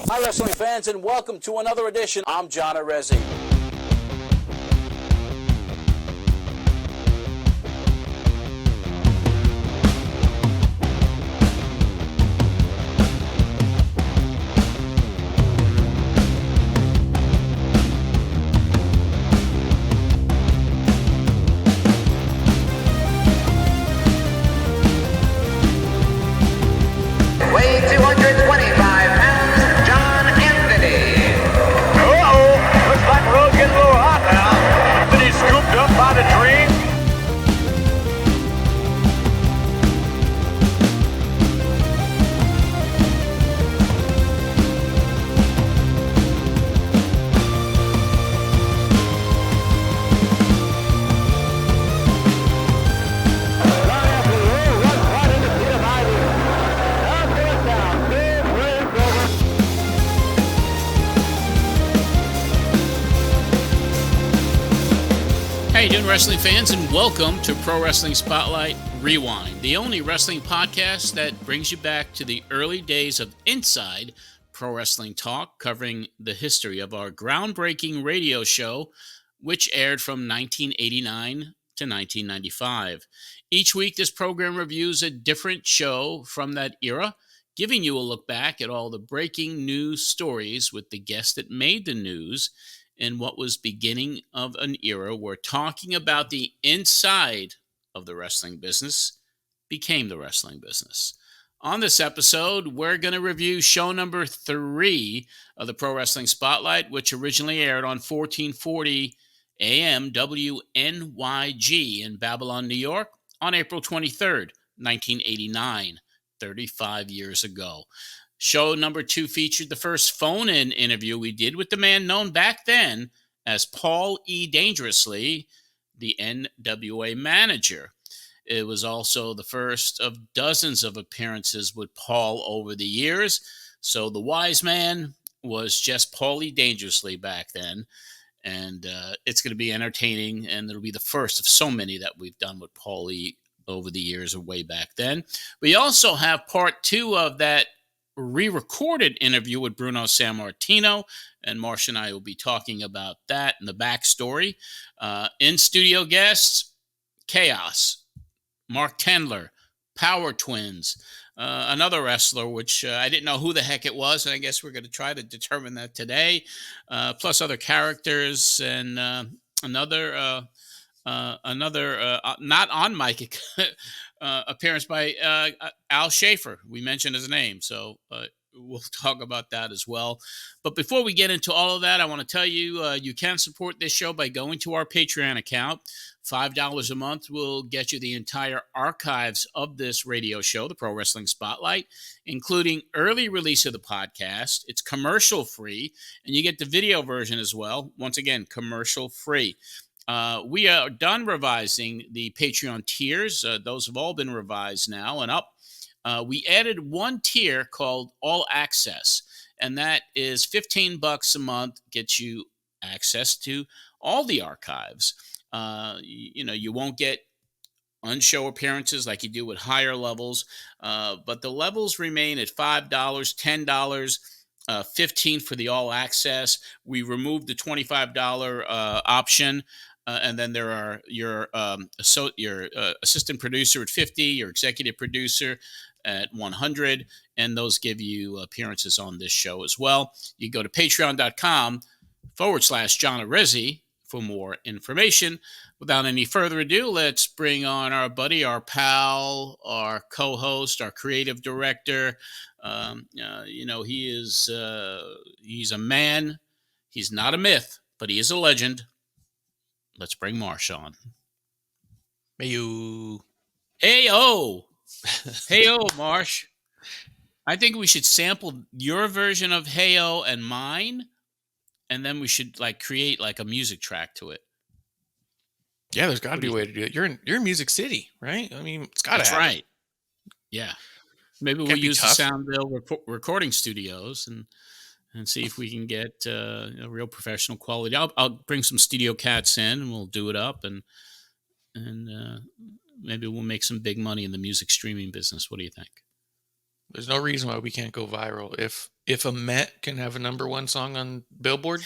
Hi, wrestling fans, and welcome to another edition. I'm John Arezzi. Weighing 225 pounds, John Anthony. Looks like the road's getting a little hot now. Then he's scooped up by the tree. How you doing, wrestling fans, and welcome to Pro Wrestling Spotlight Rewind, the only wrestling podcast that brings you back to the early days of Inside Pro Wrestling Talk, covering the history of our groundbreaking radio show, which aired from 1989 to 1995. Each week, this program reviews a different show from that era, giving you a look back at all the breaking news stories with the guests that made the news in what was beginning of an era where talking about the inside of the wrestling business became the wrestling business. On this episode, we're going to review show number 3 of the Pro Wrestling Spotlight, which originally aired on 1440 AM WNYG in Babylon, New York on April 23rd, 1989, 35 years ago. Show number 2 featured the first phone-in interview we did with the man known back then as Paul E. Dangerously, the NWA manager. It was also the first of dozens of appearances with Paul over the years. So the wise man was just Paul E. Dangerously back then. And it's going to be entertaining, and it'll be the first of so many that we've done with Paul E. over the years or way back then. We also have part 2 of that re-recorded interview with Bruno Sammartino, and Marsh and I will be talking about that and the backstory. In-studio guests, Chaos, Mark Tendler, Power Twins, another wrestler, which I didn't know who the heck it was, and I guess we're going to try to determine that today, plus other characters, and another not on mic appearance by Al Schaefer. We mentioned his name, so we'll talk about that as well. But before we get into all of that, I want to tell you, you can support this show by going to our Patreon account. $5 a month will get you the entire archives of this radio show, the Pro Wrestling Spotlight, including early release of the podcast. It's commercial free, and you get the video version as well. Once again, commercial free. We are done revising the Patreon tiers. Those have all been revised now and up. We added one tier called All Access, and that is $15 a month, gets you access to all the archives. You won't get on-show appearances like you do with higher levels, but the levels remain at $5, $10, $15 for the All Access. We removed the $25 option. And then there are your assistant producer at $50, your executive producer at $100, and those give you appearances on this show as well. You go to patreon.com/John Arezzi for more information. Without any further ado, let's bring on our buddy, our pal, our co-host, our creative director. He's a man. He's not a myth, but he is a legend. Let's bring Marsh on. Hey-o. Hey-o. Hey-o, Marsh. I think we should sample your version of Hey-o and mine, and then we should create a music track to it. Yeah, there's got to be a way to do it. You're in Music City, right? I mean, it's got to That's happen. right. Yeah. Maybe we'll use the Soundville recording studios and see if we can get a real professional quality. I'll bring some studio cats in, and we'll do it up, and maybe we'll make some big money in the music streaming business. What do you think? There's no reason why we can't go viral if if a Met can have a #1 song on Billboard,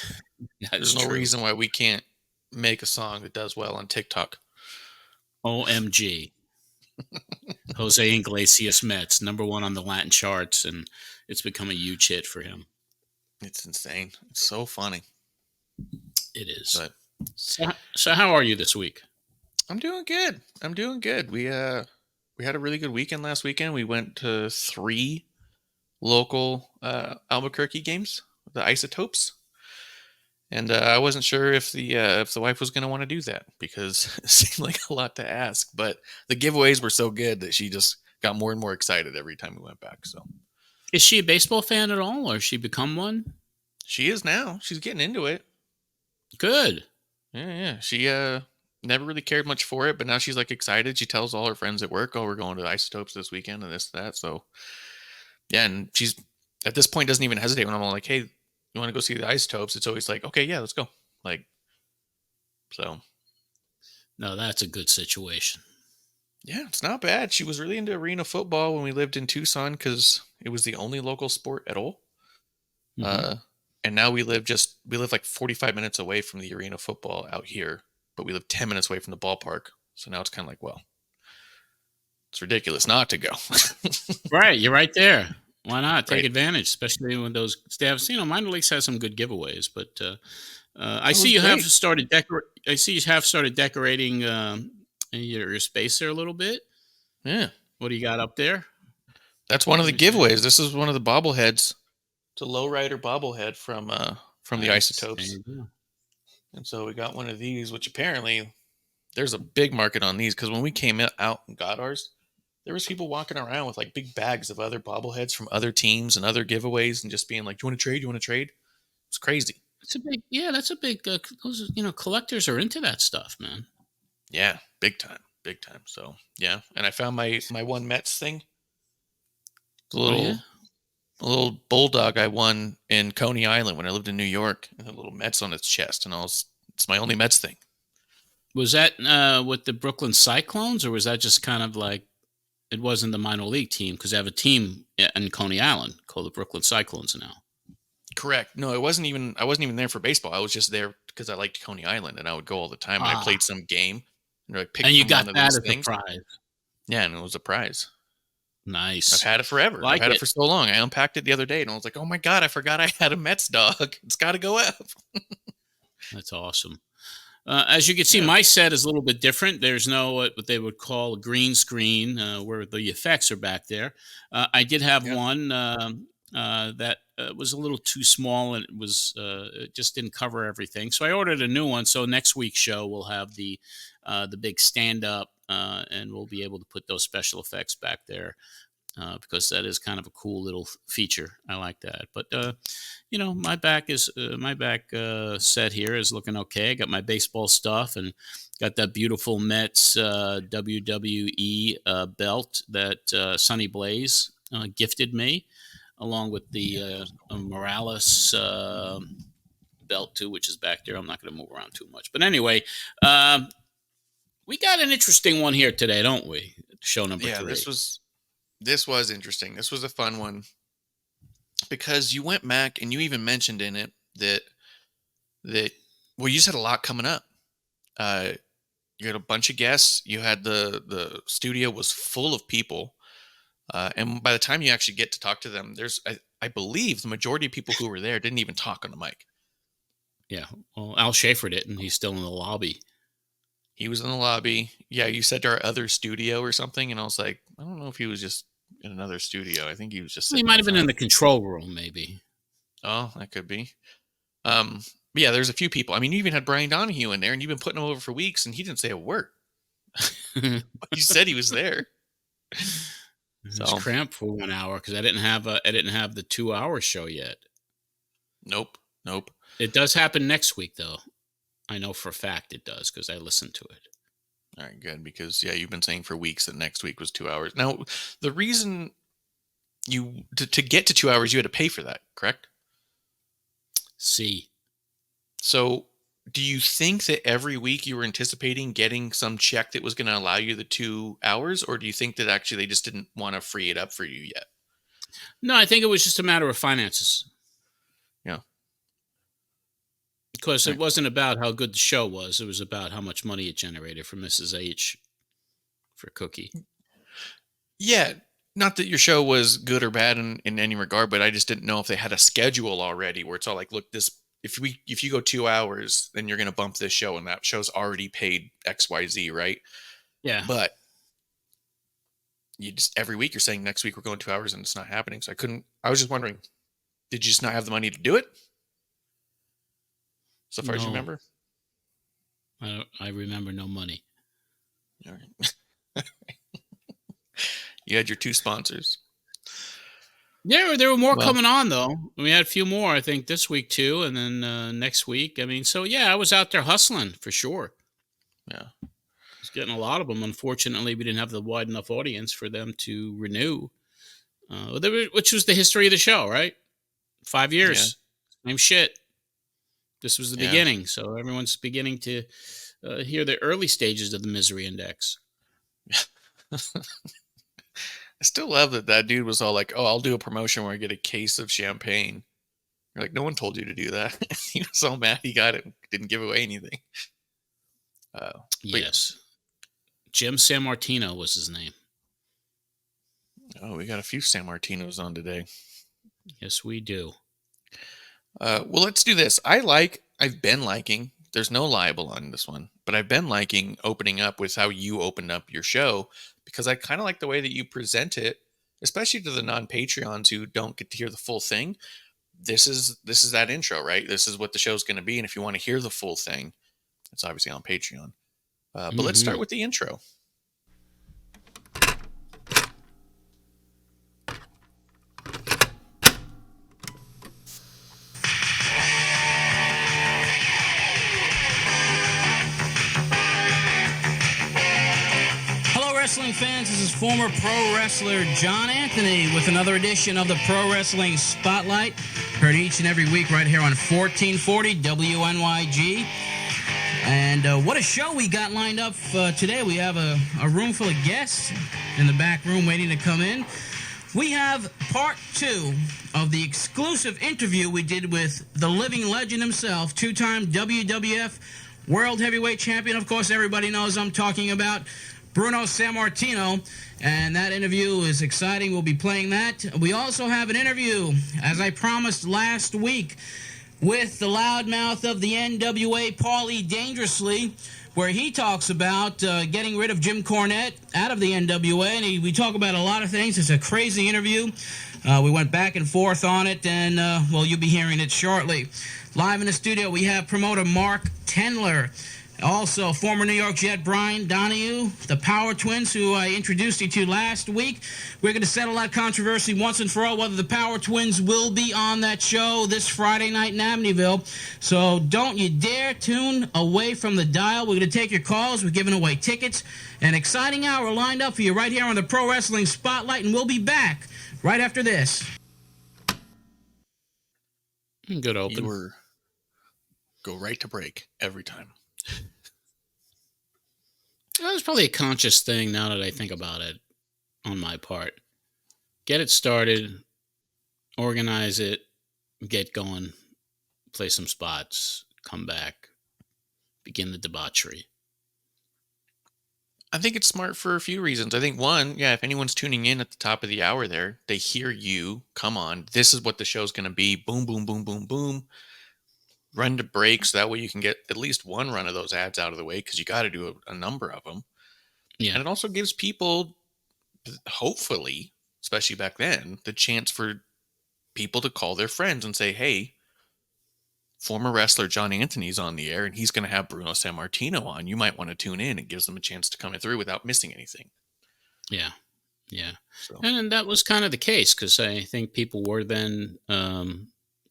That's there's no true. reason why we can't make a song that does well on TikTok. OMG. Jose Iglesias Mets, #1 on the Latin charts, and it's become a huge hit for him. It's insane. It's so funny. It is. But So how are you this week? I'm doing good. I'm doing good. We had a really good weekend last weekend. We went to 3 local Albuquerque games, the Isotopes. And I wasn't sure if the wife was going to want to do that because it seemed like a lot to ask. But the giveaways were so good that she just got more and more excited every time we went back. So Is she a baseball fan at all, or has she become one? she is now. She's getting into it. Good. Yeah. She never really cared much for it, but now she's like excited. She tells all her friends at work, "Oh, we're going to the Isotopes this weekend and this that." So yeah, and she's at this point doesn't even hesitate when I'm all like, "Hey, you want to go see the Isotopes?" It's always like, "Okay, yeah, let's go." Like, so No, that's a good situation. yeah, it's not bad. She was really into arena football when we lived in Tucson because it was the only local sport at all. Mhm. And now we live like 45 minutes away from the arena football out here, but we live 10 minutes away from the ballpark. So now it's kind of like, well, it's ridiculous not to go. Right, you're right there. Why not take Right. advantage, especially when those staffs? Minor leagues has some good giveaways, but I It see was you have great. started I see you have started decorating your space there a little bit. Yeah. What do you got up there? That's one of Let the me see. giveaways. This is one of the bobbleheads. It's a lowrider bobblehead from the Nice. There Isotopes. you go. And so we got one of these, which apparently there's a big market on these because when we came out and got ours, there was people walking around with like big bags of other bobbleheads from other teams and other giveaways and just being like, "Do you want to trade? You want to trade?" It's crazy. It's a big, yeah. That's a big. Those, collectors are into that stuff, man. Yeah, big time, big time. So yeah, and I found my one Mets thing, the Oh yeah. a little bulldog I won in Coney Island when I lived in New York, and a little Mets on its chest, and it's my only Mets thing. Was that with the Brooklyn Cyclones, or was that just kind of like it wasn't the minor league team because they have a team in Coney Island called the Brooklyn Cyclones now? Correct. No, it wasn't even. I wasn't even there for baseball. I was just there because I liked Coney Island, and I would go all the time. And I Ah, played some game, and they're like, "Pick and you from got one of that these as a things." prize. Yeah, and it was a prize. I've Nice. had it forever. I've Like had it it. for so long. I unpacked it the other day, and I was like, "Oh my god, I forgot I had a Mets dog. It's got to go up." That's awesome. As you can see, Yeah. my set is a little bit different. There's no what they would call a green screen where the effects are back there. I did have Yeah. one that was a little too small and it just didn't cover everything. So I ordered a new one. So next week's show we'll have the big stand up and we'll be able to put those special effects back there. Because that is kind of a cool little feature. I like that. But my back set here is looking okay. I got my baseball stuff and got that beautiful Mets WWE belt that Sonny Blaze gifted me, along with the Morales belt too, which is back there. I'm not going to move around too much, but anyway, we got an interesting one here today, don't we? Show number Yeah, 3. this was interesting. This was a fun one because you went back and you even mentioned in it that well, you just had a lot coming up. Uh, you had a bunch of guests. You had the studio was full of people, and by the time you actually get to talk to them, I believe the majority of people who were there didn't even talk on the mic. Yeah, well, Al Schaefer didn't. He's still in the lobby. He was in the lobby. Yeah, you said our other studio or something, and I was like, I don't know if he was just in another studio. I think he was just He sitting might in have been in front. the control room, maybe. Oh, that could be. But yeah, there's a few people. I mean, you even had Brian Donahue in there, and you've been putting him over for weeks, and he didn't say a word. You said he was there. It was So, cramped for 1 hour because I didn't have the 2 hour show yet. nope. It does happen next week, though. I know for a fact it does because I listened to it. All right, good. Because yeah, you've been saying for weeks that next week was 2 hours. Now, the reason to get to 2 hours, you had to pay for that, correct? See, So, do you think that every week you were anticipating getting some check that was going to allow you the 2 hours, or do you think that actually they just didn't want to free it up for you yet? No, I think it was just a matter of finances. Yeah. Because Right. it wasn't about how good the show was. It was about how much money it generated for Mrs. H for Cookie. Yeah. Not that your show was good or bad in any regard, but I just didn't know if they had a schedule already where it's all like, look, this if you go 2 hours, then you're gonna bump this show, and that show's already paid XYZ, right? Yeah. But you just every week you're saying next week we're going 2 hours and it's not happening. So I was just wondering, did you just not have the money to do it? So far as you No. remember? I remember no money. All right. You had your 2 sponsors. Yeah, there were more Well- coming on, though. We had a few more, I think, this week, too, and then next week. I mean, so, yeah, I was out there hustling, for sure. Yeah. I was getting a lot of them. Unfortunately, we didn't have the wide enough audience for them to renew, which was the history of the show, right? 5 years. Same shit. This was the Yeah. beginning, so everyone's beginning to hear the early stages of the misery index. I still love that dude was all like, "Oh, I'll do a promotion where I get a case of champagne." You're like, no one told you to do that. He was so mad he got it and didn't give away anything. Yes. Jim Sammartino was his name. Oh, we got a few Sammartinos on today. Yes, we do. Well, let's do this. I've been liking, there's no libel on this one, but I've been liking opening up with how you opened up your show, because I kind of like the way that you present it, especially to the non-Patreons who don't get to hear the full thing. This is that intro, right? This is what the show's going to be. And if you want to hear the full thing, it's obviously on Patreon. But let's start with the intro. Hello, wrestling fans. This is former pro wrestler John Anthony with another edition of the Pro Wrestling Spotlight. Heard each and every week right here on 1440 WNYG. And what a show we got lined up today. We have a room full of guests in the back room waiting to come in. We have part 2 of the exclusive interview we did with the living legend himself, 2-time WWF World Heavyweight Champion. Of course, everybody knows I'm talking about Bruno Sammartino, and that interview is exciting. We'll be playing that. We also have an interview, as I promised last week, with the loudmouth of the NWA, Paulie Dangerously, where he talks about getting rid of Jim Cornette out of the NWA, and we talk about a lot of things. It's a crazy interview. We went back and forth on it, and, well, you'll be hearing it shortly. Live in the studio, we have promoter Mark Tendler. Also, former New York Jet Brian Donahue, the Power Twins, who I introduced you to last week. We're going to settle that controversy once and for all, whether the Power Twins will be on that show this Friday night in Amityville. So don't you dare tune away from the dial. We're going to take your calls. We're giving away tickets. An exciting hour lined up for you right here on the Pro Wrestling Spotlight, and we'll be back right after this. Good open. Go right to break every time. That was probably a conscious thing now that I think about it on my part. Get it started, organize it, get going, play some spots, come back, begin the debauchery. I think it's smart for a few reasons. I think one, yeah, if anyone's tuning in at the top of the hour there, they hear you, come on, this is what the show's going to be. Boom, boom, boom, boom, boom. Run to break, so that way you can get at least one run of those ads out of the way, because you got to do a number of them. Yeah. And it also gives people, hopefully, especially back then, the chance for people to call their friends and say, hey, former wrestler John Anthony's on the air, and he's going to have Bruno Sammartino on. You might want to tune in. It gives them a chance to come through without missing anything. Yeah. Yeah. So. And that was kind of the case, because I think people were then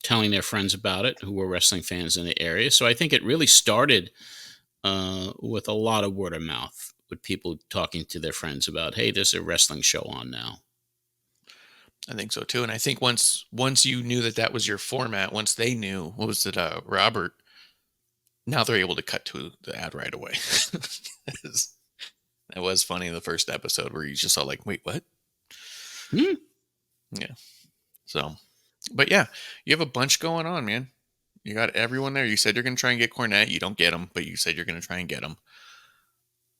telling their friends about it who were wrestling fans in the area. So I think it really started with a lot of word of mouth, with people talking to their friends about, hey, there's a wrestling show on now. I think so too. And I think once you knew that was your format, once they knew, what was it, Robert, now they're able to cut to the ad right away. That was funny in the first episode where you just saw like, wait, what? Hmm. Yeah. So, but yeah, you have a bunch going on, man. You got everyone there. You said you're going to try and get Cornette. You don't get him, but you said you're going to try and get him.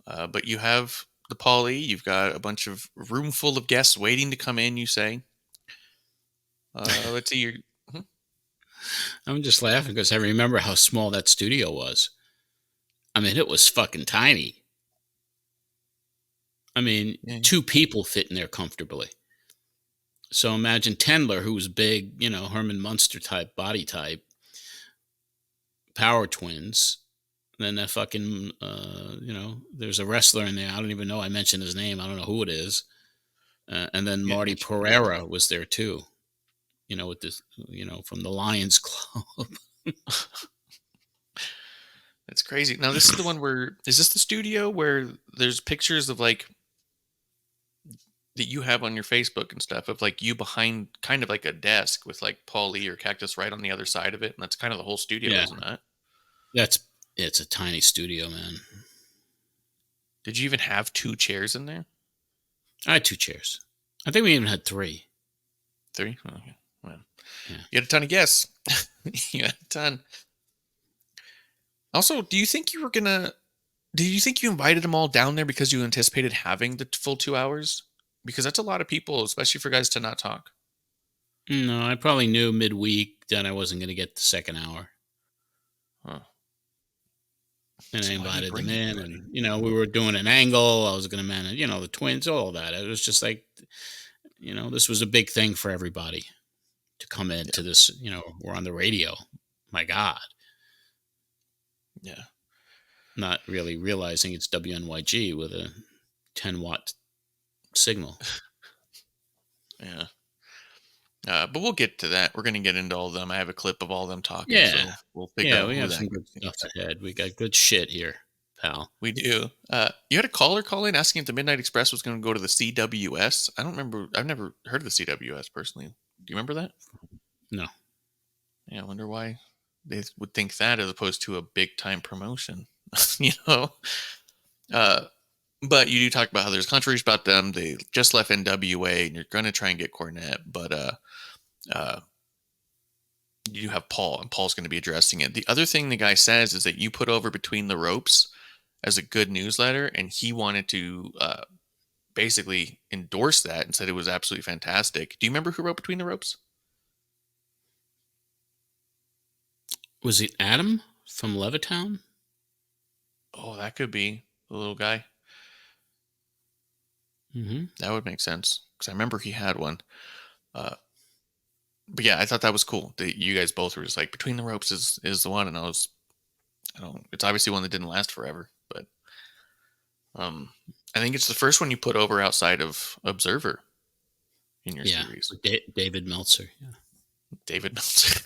But you have the Paulie. You've got a bunch of room full of guests waiting to come in, you say. Let's see. I'm just laughing because I remember how small that studio was. I mean, it was fucking tiny. I mean, Yeah. 2 people fit in there comfortably. So imagine Tendler, who was big, Herman Munster type, body type, power twins. Then that fucking, there's a wrestler in there. I don't even know. I mentioned his name. I don't know who it is. And then Marty Pereira was there too. With this, from the Lions Club. That's crazy. Now, this is the one where, is this the studio where there's pictures of like, that you have on your Facebook and stuff of like you behind kind of like a desk with like Paulie or Cactus right on the other side of it. And that's kind of the whole studio, Yeah. isn't it? It's a tiny studio, man. Did you even have 2 chairs in there? I had 2 chairs. I think we even had 3. 3? Oh, okay. Well, Yeah. you had a ton of guests. You had a ton. Also, did you think you invited them all down there because you anticipated having the full 2 hours? Because that's a lot of people, especially for guys to not talk. No, I probably knew midweek that I wasn't going to get the second hour. Huh. And So I why do you invited bring them in, everybody? and, we were doing an angle. I was going to manage, the twins, all that. It was just like, this was a big thing for everybody to come into this, we're on the radio. My God. Yeah. Not really realizing it's WNYG with a 10-watt signal. Yeah. But we'll get to that. We're going to get into all of them. I have a clip of all of them talking. Yeah. So we'll figure out We who have that some good stuff ahead. We got good shit here, pal. We do. You had a caller call in asking if the Midnight Express was going to go to the CWS. I don't remember. I've never heard of the CWS personally. Do you remember that? No. Yeah, I wonder why they would think that as opposed to a big time promotion. But you do talk about how there's controversy about them. They just left NWA, and you're going to try and get Cornette, but you have Paul, and Paul's going to be addressing it. The other thing the guy says is that you put over Between the Ropes as a good newsletter, and he wanted to basically endorse that and said it was absolutely fantastic. Do you remember who wrote Between the Ropes? Was it Adam from Levittown? Oh, that could be the little guy. Mm-hmm. That would make sense because I remember he had one. But yeah, I thought that was cool. That you guys both were just like Between the Ropes is the one, and it's obviously one that didn't last forever, but I think it's the first one you put over outside of Observer in your series. David Meltzer. Yeah. David Meltzer.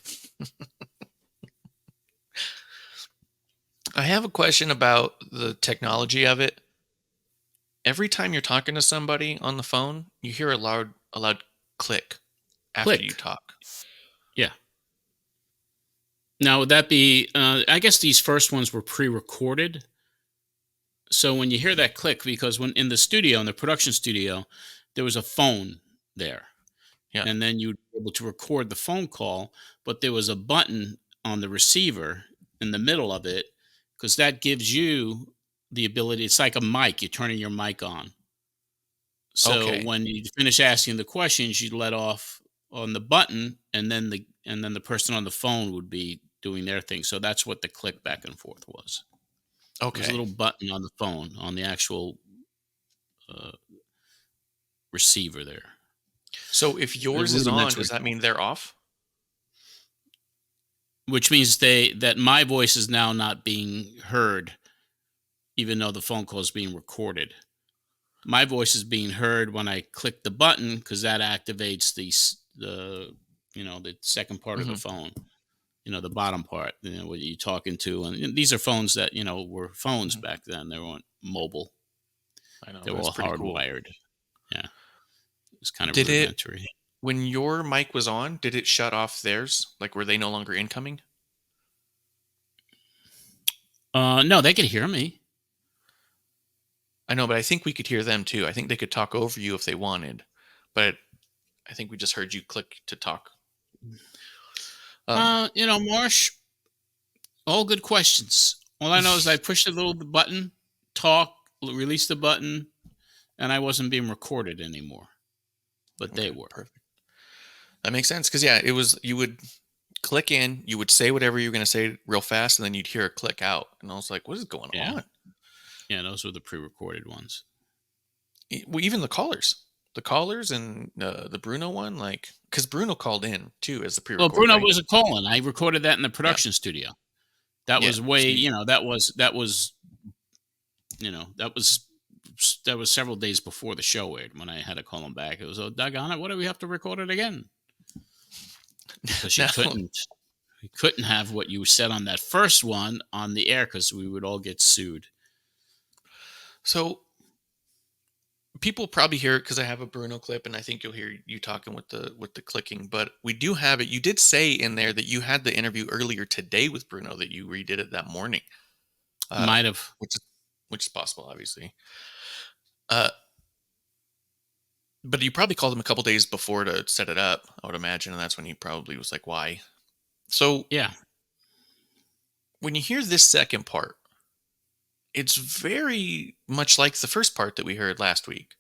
I have a question about the technology of it. Every time you're talking to somebody on the phone, you hear a loud click after you talk. Yeah. Now, would that be, I guess these first ones were pre-recorded. So when you hear that click, because when in the production studio, there was a phone there. Yeah. And then you'd be able to record the phone call, but there was a button on the receiver in the middle of it, because that gives you the ability. It's like a mic. You're turning your mic on. So when you finish asking the questions, you let off on the button, and then the person on the phone would be doing their thing. So that's what the click back and forth was. Okay. There's a little button on the phone on the actual receiver there. So if yours is on, does that mean they're off? Which means that my voice is now not being heard, even though the phone call is being recorded. My voice is being heard when I click the button, because that activates the second part of the phone, the bottom part, what you're talking to. And these are phones that, were phones back then. They weren't mobile. I know. They were all hardwired. Cool. Yeah. It was kind of rudimentary. When your mic was on, did it shut off theirs? Like, were they no longer incoming? No, they could hear me. I know, but I think we could hear them too. I think they could talk over you if they wanted. But I think we just heard you click to talk. Marsh, all good questions. All I know is I pushed the little button, talk, release the button, and I wasn't being recorded anymore. But they were. Perfect. That makes sense. Because, yeah, it was, you would click in, you would say whatever you were going to say real fast, and then you'd hear a click out. And I was like, what is going on? Yeah, those were the pre-recorded ones. Well, even the callers and the Bruno one, like, because Bruno called in too as the pre-record. Well, Bruno was a call-in. I recorded that in the production studio. That was way, that was several days before the show aired when I had to call him back. It was, oh, doggone it, what do we have to record it again? Because we couldn't have what you said on that first one on the air because we would all get sued. So people probably hear it because I have a Bruno clip, and I think you'll hear you talking with the clicking. But we do have it. You did say in there that you had the interview earlier today with Bruno, that you redid it that morning. Might have, which is possible, obviously. But you probably called him a couple days before to set it up, I would imagine, and that's when he probably was like, "Why?" So yeah. When you hear this second part, it's very much like the first part that we heard last week.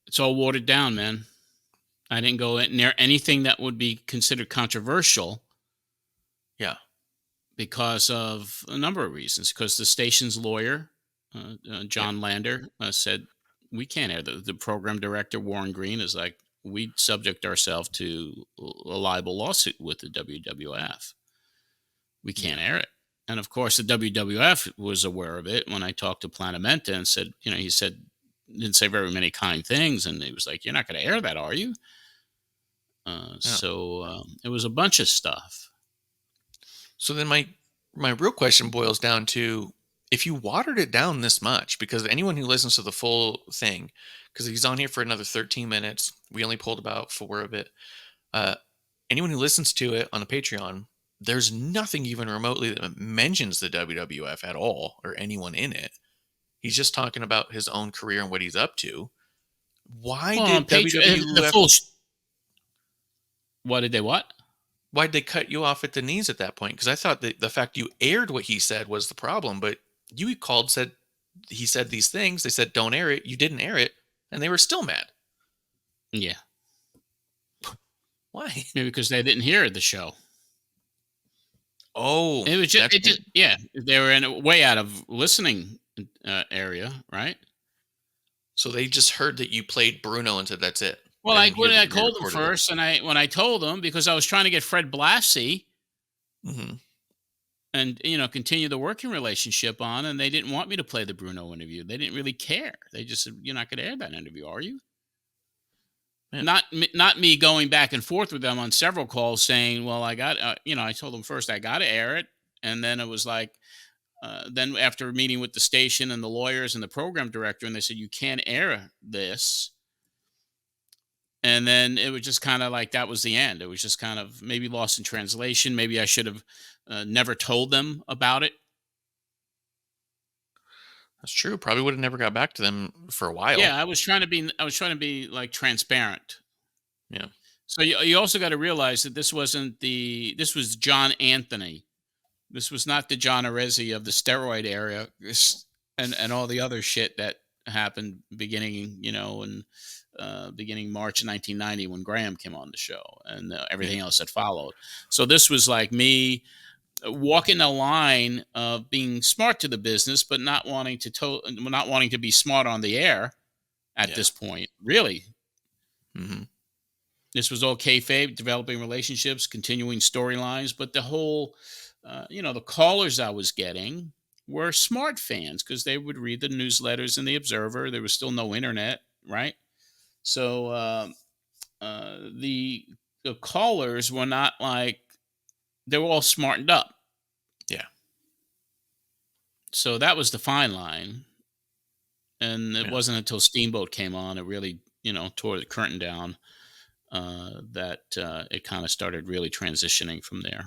It's all watered down, man. I didn't go near anything that would be considered controversial. Yeah. Because of a number of reasons. Because the station's lawyer, John Lander, said, we can't air the program director, Warren Green, is like, we subject ourselves to a libel lawsuit with the WWF. We can't air it. And of course, the WWF was aware of it when I talked to Planamenta and said, he said, didn't say very many kind things. And he was like, you're not going to air that, are you? So it was a bunch of stuff. So then my real question boils down to, if you watered it down this much, because anyone who listens to the full thing, because he's on here for another 13 minutes, we only pulled about 4 of it. Anyone who listens to it on the Patreon, there's nothing even remotely that mentions the WWF at all or anyone in it. He's just talking about his own career and what he's up to. Why did WWF... What did they what? Why'd they cut you off at the knees at that point? Because I thought that the fact you aired what he said was the problem, but you called, said he said these things. They said, don't air it. You didn't air it. And they were still mad. Yeah. Why? Maybe because they didn't hear the show. Oh. It was just, they were in a way out of listening area, right? So they just heard that you played Bruno and said, that's it. Well, when I called them first, and when I told them, because I was trying to get Fred Blassie and, continue the working relationship on, and they didn't want me to play the Bruno interview. They didn't really care. They just said, you're not going to air that interview, are you? Yeah. Not me going back and forth with them on several calls saying, well, I got, I told them first, I got to air it. And then it was like, then after meeting with the station and the lawyers and the program director, and they said, you can't air this. And then it was just kind of like that was the end. It was just kind of maybe lost in translation. Maybe I should have never told them about it. That's true. Probably would have never got back to them for a while. Yeah, I was trying to be like transparent. Yeah. So you also got to realize that this was John Anthony. This was not the John Arezzi of the steroid era and all the other shit that happened beginning March 1990 when Graham came on the show and everything else that followed. So this was like me walking the line of being smart to the business, but not wanting to be smart on the air at this point. Really, this was all kayfabe, developing relationships, continuing storylines. But the whole, the callers I was getting were smart fans because they would read the newsletters in the Observer. There was still no internet, right? So the callers were not like, they were all smartened up. Yeah. So that was the fine line. And it wasn't until Steamboat came on, it really, tore the curtain down, that it kind of started really transitioning from there.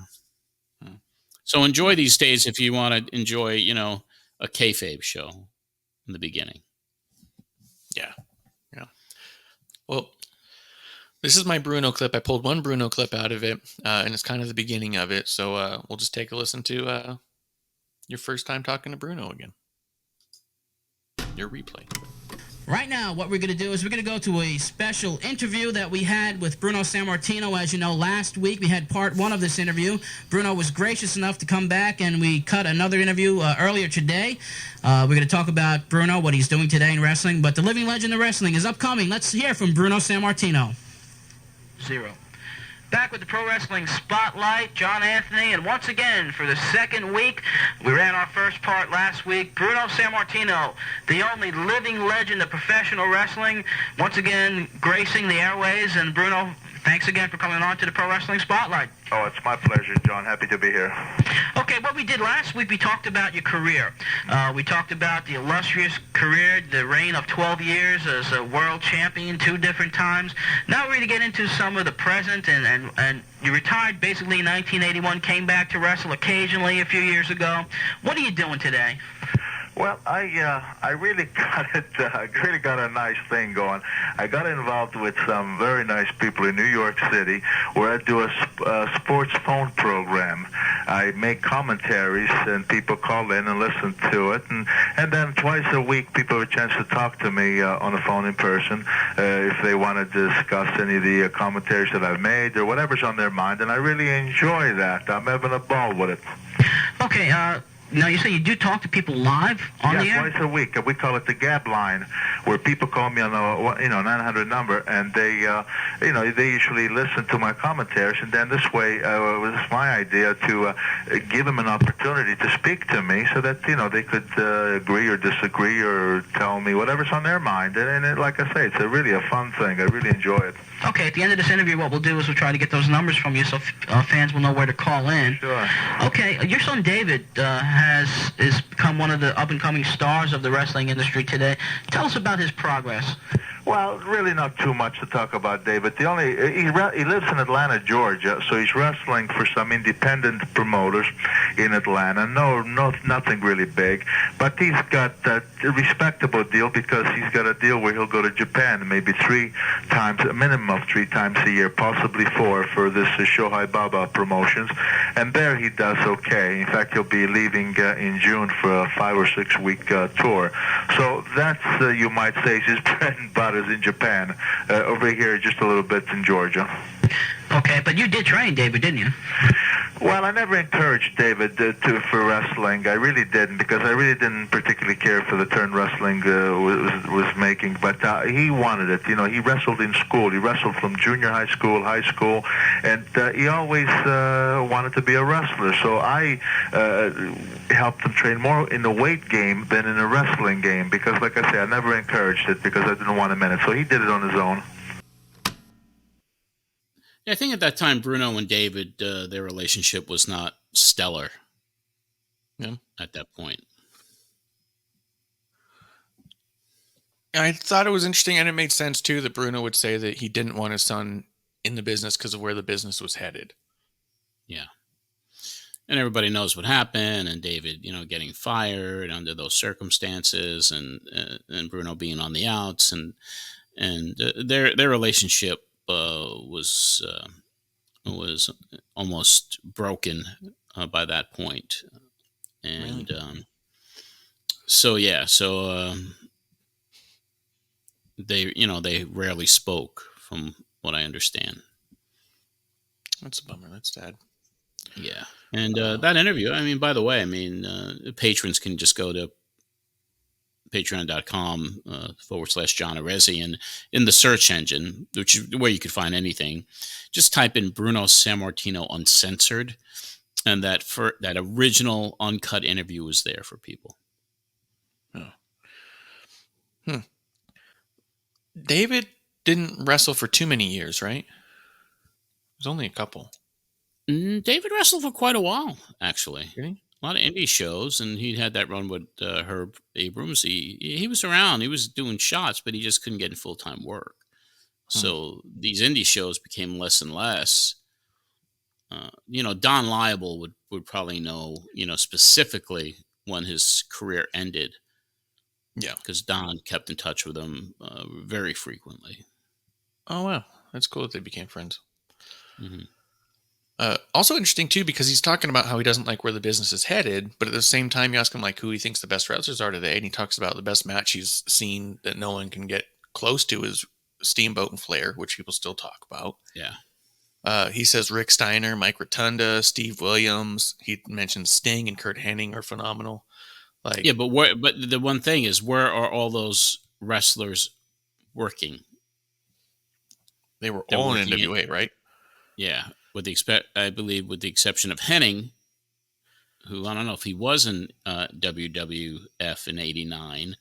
So enjoy these days if you want to enjoy, a kayfabe show in the beginning. Yeah. Yeah. Well, This is my Bruno clip. I pulled one Bruno clip out of it, and it's kind of the beginning of it. So we'll just take a listen to your first time talking to Bruno again. Your replay. Right now, what we're going to do is we're going to go to a special interview that we had with Bruno Sammartino. As you know, last week we had part one of this interview. Bruno was gracious enough to come back, and we cut another interview earlier today. We're going to talk about Bruno, what he's doing today in wrestling, but the living legend of wrestling is upcoming. Let's hear from Bruno Sammartino. Zero. Back with the Pro Wrestling Spotlight, John Anthony, and once again, for the second week, we ran our first part last week, Bruno Sammartino, the only living legend of professional wrestling, once again gracing the airways. And Bruno, thanks again for coming on to the Pro Wrestling Spotlight. Oh, it's my pleasure, John. Happy to be here. Okay, what we did last week, we talked about your career. We talked about the illustrious career, the reign of 12 years as a world champion 2 different times. Now we're going to get into some of the present, and you retired basically in 1981, came back to wrestle occasionally a few years ago. What are you doing today? Well, I really got it. I really got a nice thing going. I got involved with some very nice people in New York City, where I do a sports phone program. I make commentaries, and people call in and listen to it, and then twice a week, people have a chance to talk to me on the phone in person if they want to discuss any of the commentaries that I've made or whatever's on their mind, and I really enjoy that. I'm having a ball with it. Okay, now, you say you do talk to people live on the air? Yeah, twice a week. We call it the Gab line, where people call me on a 900 number, and they usually listen to my commentaries, and then this way, it was my idea to give them an opportunity to speak to me, so that they could agree or disagree or tell me whatever's on their mind. And like I say, it's really a fun thing. I really enjoy it. Okay, at the end of this interview, what we'll do is we'll try to get those numbers from you so fans will know where to call in. Sure. Okay, your son David has become one of the up-and-coming stars of the wrestling industry today. Tell us about his progress. Well, really not too much to talk about David. He lives in Atlanta, Georgia, so he's wrestling for some independent promoters in Atlanta. Nothing really big, but he's got a respectable deal because he's got a deal where he'll go to Japan maybe 3 times, a minimum of 3 times a year, possibly 4 for this Shohei Baba Promotions, and there he does okay. In fact, he'll be leaving in June for a 5 or 6 week tour. So that's, you might say, his bread and butter in Japan. Over here, just a little bit in Georgia. Okay, but you did train David, didn't you? Well, I never encouraged David for wrestling. I really didn't, because I really didn't particularly care for the turn wrestling was making. But he wanted it. He wrestled in school. He wrestled from junior high school, and he always wanted to be a wrestler. So I helped him train more in the weight game than in the wrestling game, because, like I say, I never encouraged it because I didn't want him in it. So he did it on his own. I think at that time, Bruno and David, their relationship was not stellar. Yeah. At that point. I thought it was interesting, and it made sense, too, that Bruno would say that he didn't want his son in the business because of where the business was headed. Yeah. And everybody knows what happened, and David, getting fired under those circumstances, and Bruno being on the outs, and their relationship was almost broken by that point, and they rarely spoke, from what I understand. That's a bummer. That's sad. Yeah, and that interview. By the way, patrons can just go to patreon.com / John Arezzi, and in the search engine, which is where you could find anything, just type in Bruno Sammartino Uncensored, and that original uncut interview is there for people. Oh. David didn't wrestle for too many years, right? It was only a couple. David wrestled for quite a while, actually. Really? A lot of indie shows, and he had that run with Herb Abrams. He was around. He was doing shots, but he just couldn't get in full-time work. So these indie shows became less and less. Don Liable would probably know, specifically when his career ended. Yeah. Because Don kept in touch with him very frequently. Oh, wow. That's cool that they became friends. Mm-hmm. Also interesting too, because he's talking about how he doesn't like where the business is headed, but at the same time, you ask him like who he thinks the best wrestlers are today, and he talks about the best match he's seen that no one can get close to is Steamboat and Flair, which people still talk about. Yeah. He says Rick Steiner, Mike Rotunda, Steve Williams. He mentions Sting and Kurt Hennig are phenomenal. Like, Yeah, but the one thing is, where are all those wrestlers working? they were They're all in working NWA, right? Yeah, I believe with the exception of Hennig, who I don't know if he was in WWF in '89,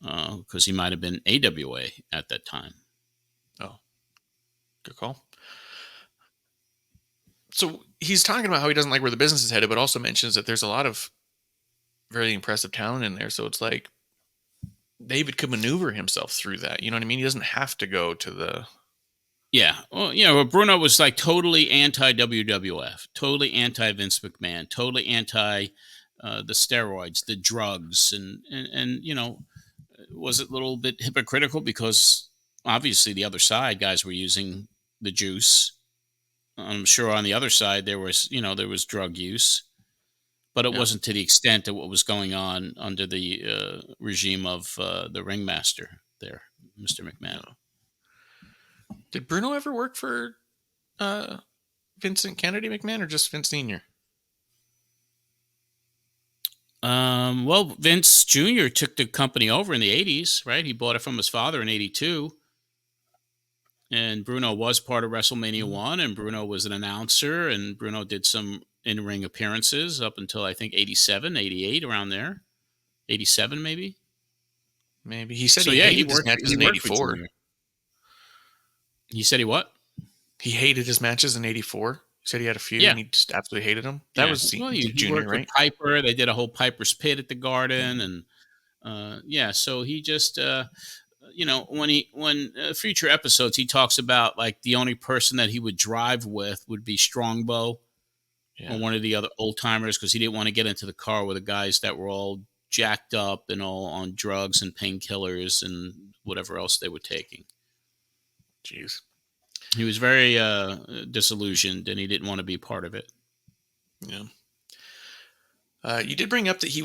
because he might have been AWA at that time. Oh, good call. So he's talking about how he doesn't like where the business is headed, but also mentions that there's a lot of very impressive talent in there. So it's like David could maneuver himself through that. You know what I mean? He doesn't have to go to the... Yeah, well, Bruno was like totally anti WWF, totally anti Vince McMahon, totally anti the steroids, the drugs, and was it a little bit hypocritical because obviously the other side guys were using the juice. I'm sure on the other side there was drug use, but it wasn't to the extent of what was going on under the regime of the ringmaster there, Mr. McMahon. Did Bruno ever work for Vincent Kennedy McMahon or just Vince Sr.? Well, Vince Jr. took the company over in the 80s, right? He bought it from his father in 82. And Bruno was part of WrestleMania 1, and Bruno was an announcer, and Bruno did some in-ring appearances up until, I think, 87, 88, around there. 87, maybe? Maybe. He said he hated his matches in 84. He said he what? He hated his matches in 84. He said he had a few, and he just absolutely hated them. That was he Junior, right? With Piper. They did a whole Piper's Pit at the Garden, and so he just... when future episodes, he talks about like the only person that he would drive with would be Strongbow or one of the other old timers, because he didn't want to get into the car with the guys that were all jacked up and all on drugs and painkillers and whatever else they were taking. Jeez. He was very disillusioned, and he didn't want to be part of it. Yeah. You did bring up that he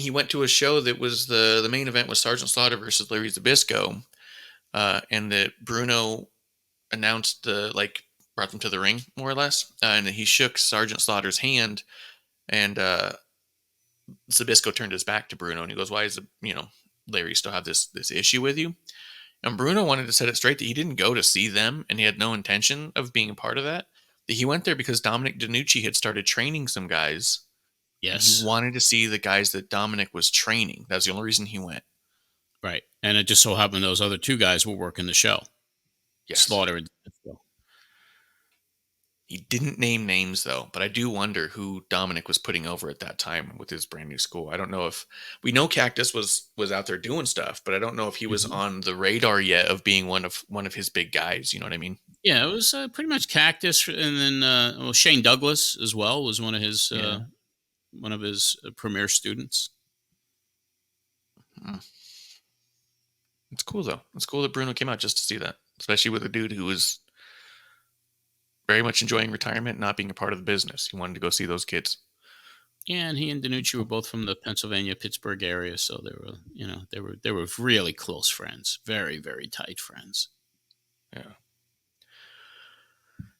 went to a show that was the main event was Sergeant Slaughter versus Larry Zbyszko, and that Bruno announced brought them to the ring more or less, and that he shook Sergeant Slaughter's hand, and Zbyszko turned his back to Bruno, and he goes, "Why is Larry still have this issue with you?" And Bruno wanted to set it straight that he didn't go to see them, and he had no intention of being a part of that. That he went there because Dominic DeNucci had started training some guys. Yes. He wanted to see the guys that Dominic was training. That's the only reason he went. Right. And it just so happened those other two guys were working the show. Yes. Slaughter and He didn't name names, though, but I do wonder who Dominic was putting over at that time with his brand new school. I don't know if... We know Cactus was out there doing stuff, but I don't know if he was on the radar yet of being one of his big guys. You know what I mean? Yeah, it was pretty much Cactus, and then Shane Douglas as well was one of his premier students. It's cool, though. It's cool that Bruno came out just to see that, especially with a dude who was very much enjoying retirement, not being a part of the business. He wanted to go see those kids. Yeah, and he and DeNucci were both from the Pennsylvania, Pittsburgh area, so they were really close friends, very, very tight friends. Yeah.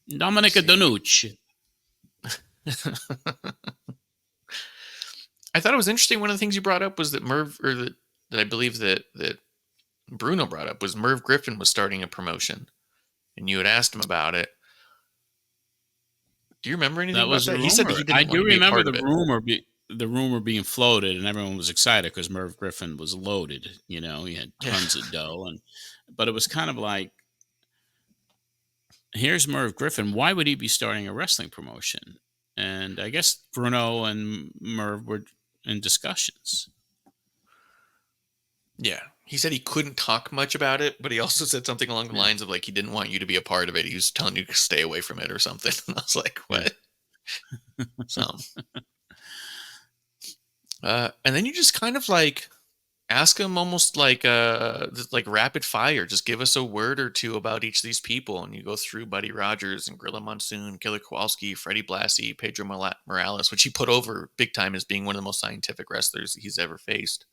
Dominica DeNucci. I thought it was interesting. One of the things you brought up was that that I believe that Bruno brought up was Merv Griffin was starting a promotion, and you had asked him about it. Do you remember anything about that? He said that he didn't. I do remember the rumor being floated, and everyone was excited because Merv Griffin was loaded. He had tons of dough, but it was kind of like, here's Merv Griffin. Why would he be starting a wrestling promotion? And I guess Bruno and Merv were in discussions. Yeah. He said he couldn't talk much about it, but he also said something along the lines of he didn't want you to be a part of it. He was telling you to stay away from it or something. And I was like, what? So, and then you just kind of ask him almost like rapid fire. Just give us a word or two about each of these people, and you go through Buddy Rogers and Gorilla Monsoon, Killer Kowalski, Freddie Blassie, Pedro Morales, which he put over big time as being one of the most scientific wrestlers he's ever faced.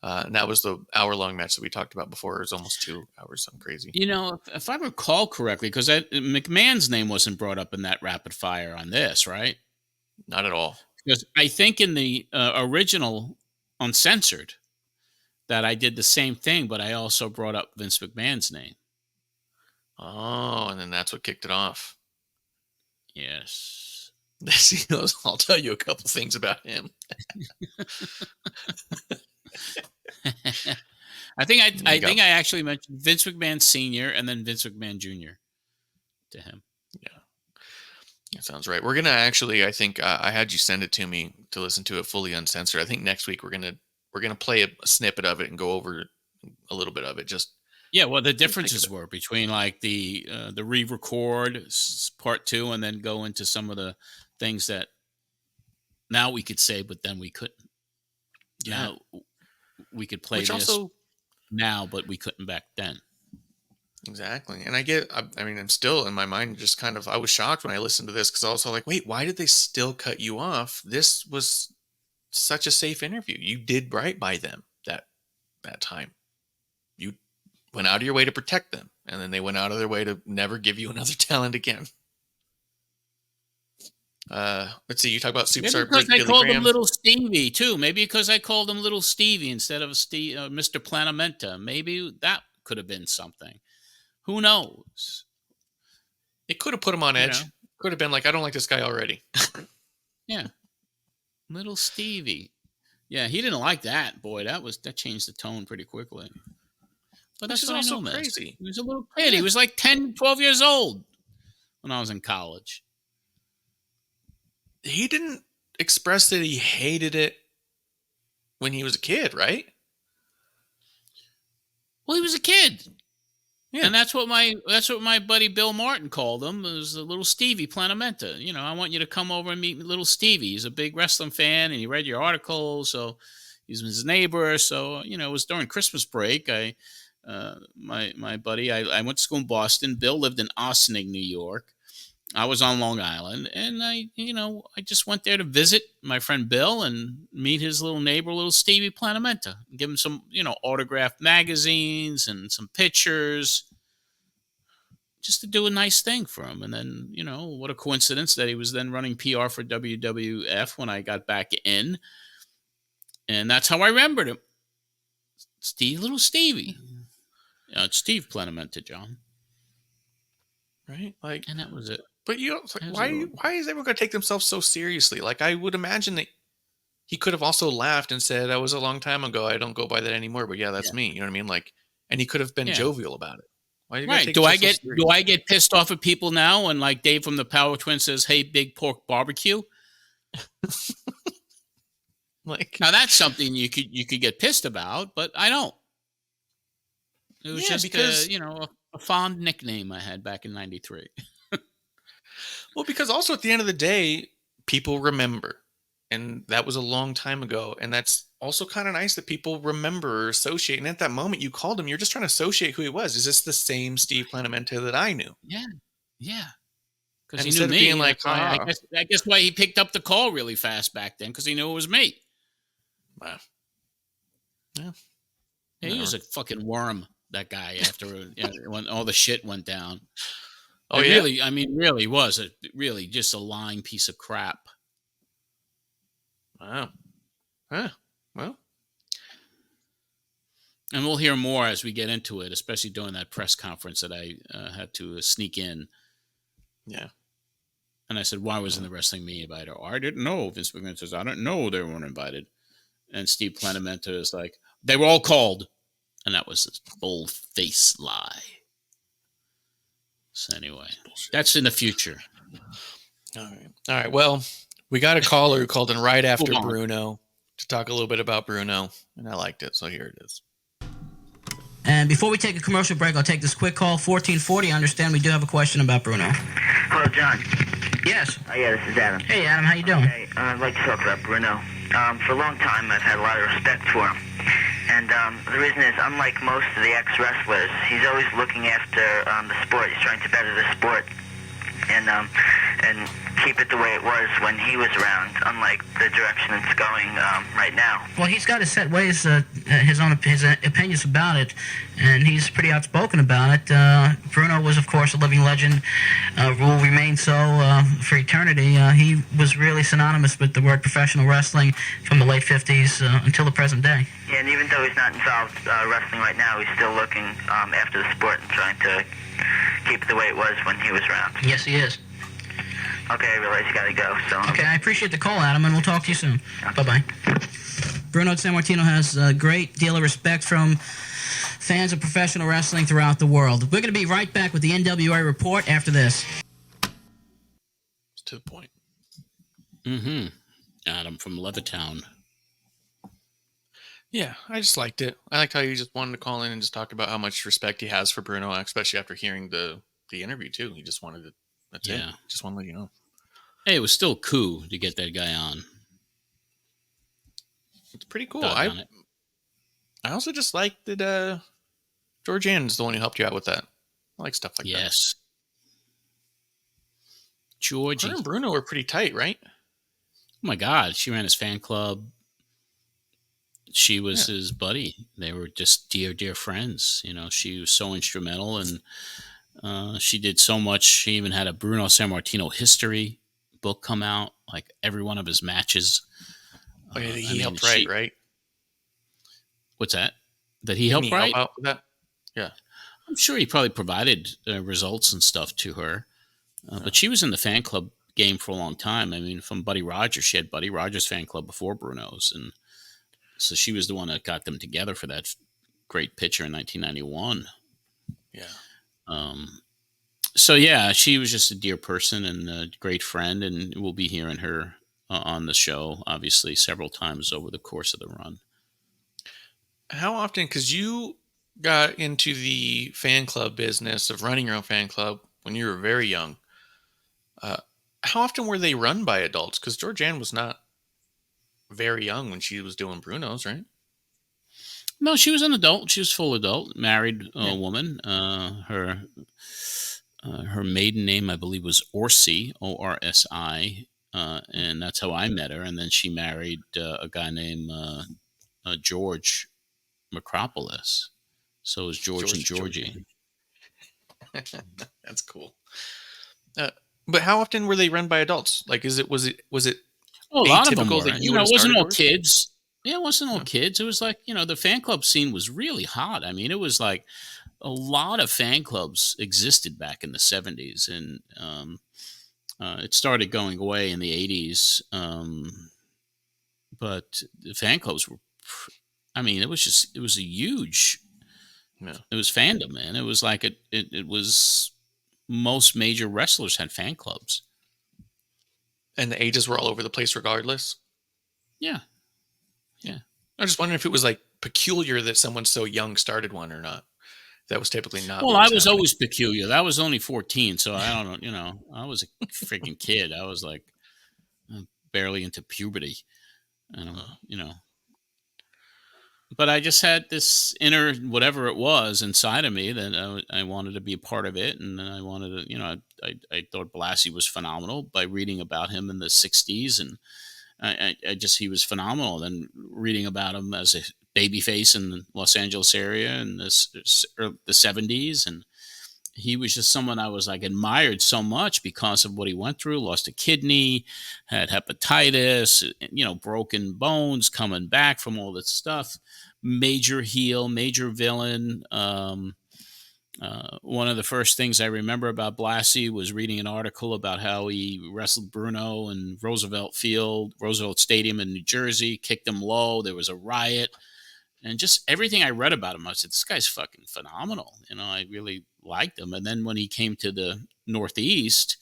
And that was the hour-long match that we talked about before. It was almost 2 hours, something crazy. You know, if I recall correctly, because McMahon's name wasn't brought up in that rapid fire on this, right? Not at all. Because I think in the original Uncensored that I did the same thing, but I also brought up Vince McMahon's name. Oh, and then that's what kicked it off. Yes. He goes, I'll tell you a couple things about him. I think I actually mentioned Vince McMahon Sr. and then Vince McMahon Jr. to him. Yeah, that sounds right. We're gonna actually, I think I had you send it to me to listen to it fully uncensored. I think next week we're gonna play a snippet of it and go over a little bit of it. Just well, the differences were between like the re-record part 2 and then go into some of the things that now we could say, but then we couldn't. Yeah. Now we could play Which this also, now, but we couldn't back then. Exactly. And I'm still in my mind just kind of, I was shocked when I listened to this because I was like, wait, why did they still cut you off? This was such a safe interview. You did right by them that time. You went out of your way to protect them, and then they went out of their way to never give you another talent again. Let's see. You talk about Superstar. Maybe because I called him Little Stevie too. Maybe because I called him Little Stevie instead of Mr. Planamenta. Maybe that could have been something. Who knows? It could have put him on edge. Could have been like, I don't like this guy already. Yeah, Little Stevie. Yeah, he didn't like that. Boy, that changed the tone pretty quickly. But that's what also I know, crazy. He was a little kid. He was like 10, 12 years old when I was in college. He didn't express that he hated it when he was a kid, right? Well, he was a kid. Yeah. And that's what my buddy Bill Martin called him, was a Little Stevie Planamenta. I want you to come over and meet Little Stevie. He's a big wrestling fan, and he read your articles, so he's his neighbor. So, it was during Christmas break. My buddy, I went to school in Boston. Bill lived in Ossining, New York. I was on Long Island, and I just went there to visit my friend Bill and meet his little neighbor, Little Stevie Planamenta, and give him some, autographed magazines and some pictures, just to do a nice thing for him. And then, what a coincidence that he was then running PR for WWF when I got back in, and that's how I remembered him. Little Stevie. It's Steve Planamenta, John. Right? And that was it. But why is everyone going to take themselves so seriously? Like, I would imagine that he could have also laughed and said, that was a long time ago. I don't go by that anymore. But yeah, that's me. You know what I mean? Like, and he could have been jovial about it. Why do you right. Do I get pissed off at people now when like Dave from the Power Twin says, "Hey, big pork barbecue"? Like, now that's something you could get pissed about, but I don't. It was just because a fond nickname I had back in '93. Well, because also at the end of the day, people remember. And that was a long time ago. And that's also kind of nice that people remember or associate. And at that moment you called him, you're just trying to associate who he was. Is this the same Steve Planamenta that I knew? Yeah. Yeah. Because he knew me. Being like, I guess why he picked up the call really fast back then, because he knew it was me. Wow. Yeah. He was a fucking worm, that guy, after when all the shit went down. Oh, it yeah? really was just a lying piece of crap. Wow. Huh. Well. And we'll hear more as we get into it, especially during that press conference that I had to sneak in. Yeah. And I said, why wasn't the wrestling me invited? Oh, I didn't know. Vince McMahon says, I didn't know they weren't invited. And Steve Planamenta is like, they were all called. And that was a full-face lie. So anyway, that's in the future. All right. Well, we got a caller who called in right after Bruno to talk a little bit about Bruno, and I liked it, so here it is. And before we take a commercial break, I'll take this quick call. 1440, I understand we do have a question about Bruno. Hello, John. Yes. Oh, yeah, this is Adam. Hey, Adam, how you doing? Hey, I'd like to talk about Bruno. For a long time, I've had a lot of respect for him. And the reason is, unlike most of the ex-wrestlers, he's always looking after the sport. He's trying to better the sport and keep it the way it was when he was around, unlike the direction it's going right now. Well, he's got his set ways, his opinions about it, and he's pretty outspoken about it. Bruno was, of course, a living legend. Will remain so for eternity. He was really synonymous with the word professional wrestling from the late 50s until the present day. Yeah, and even though he's not involved wrestling right now, he's still looking after the sport and trying to keep it the way it was when he was around. Yes, he is. Okay, I realize you gotta go, so... Okay, I appreciate the call, Adam, and we'll talk to you soon. Okay. Bye-bye. Bruno Sammartino has a great deal of respect from fans of professional wrestling throughout the world. We're going to be right back with the NWA report after this. It's to the point. Mm-hmm. Adam from Levittown. Yeah, I just liked it. I liked how you just wanted to call in and just talk about how much respect he has for Bruno, especially after hearing the interview, too. He just wanted to... That's it. Just want to let you know. Hey, it was still cool to get that guy on. It's pretty cool. I also just like that George Ann's the one who helped you out with that. I like stuff like that. Yes. Georgie. Her and Bruno were pretty tight, right? Oh my God. She ran his fan club. She was his buddy. They were just dear, dear friends. You know, she was so instrumental, and she did so much. She even had a Bruno Sammartino history book come out, like every one of his matches. Oh, yeah, he helped write, right? What's that? That he helped write? Help out with that? Yeah. I'm sure he probably provided results and stuff to her. But she was in the fan club game for a long time. I mean, from Buddy Rogers, she had Buddy Rogers fan club before Bruno's. And so she was the one that got them together for that great picture in 1991. Yeah. So yeah, she was just a dear person and a great friend, and we'll be hearing her on the show, obviously, several times over the course of the run. How often, because you got into the fan club business of running your own fan club when you were very young, how often were they run by adults? Because Georgianne was not very young when she was doing Bruno's, right? No, she was an adult. She was full adult, married woman. Her maiden name, I believe, was Orsi, Orsi, and that's how I met her. And then she married a guy named George Macropolis. So it was George and Georgie. That's cool. But how often were they run by adults? Like, was it a lot of them atypical were. that It wasn't all yours? kids. Yeah, it wasn't all kids. It was like, the fan club scene was really hot. I mean, it was like a lot of fan clubs existed back in the 70s, and it started going away in the 80s. But the fan clubs were, I mean, it was a huge, it was fandom, man. It was like it was, most major wrestlers had fan clubs. And the ages were all over the place regardless? Yeah. I was just wondering if it was like peculiar that someone so young started one or not. That was typically not. Well, what I was happening. always peculiar. I was only 14, so I don't know. I was a freaking kid. I was like barely into puberty, and But I just had this inner whatever it was inside of me that I wanted to be a part of it, and I wanted to. I thought Blassie was phenomenal by reading about him in the '60s, and he was phenomenal. Then reading about him as a babyface in the Los Angeles area in the '70s, and he was just someone I was like admired so much because of what he went through. Lost a kidney, had hepatitis, broken bones, coming back from all that stuff. Major heel, major villain. One of the first things I remember about Blassie was reading an article about how he wrestled Bruno in Roosevelt Stadium in New Jersey, kicked him low. There was a riot. And just everything I read about him, I said, this guy's fucking phenomenal. I really liked him. And then when he came to the Northeast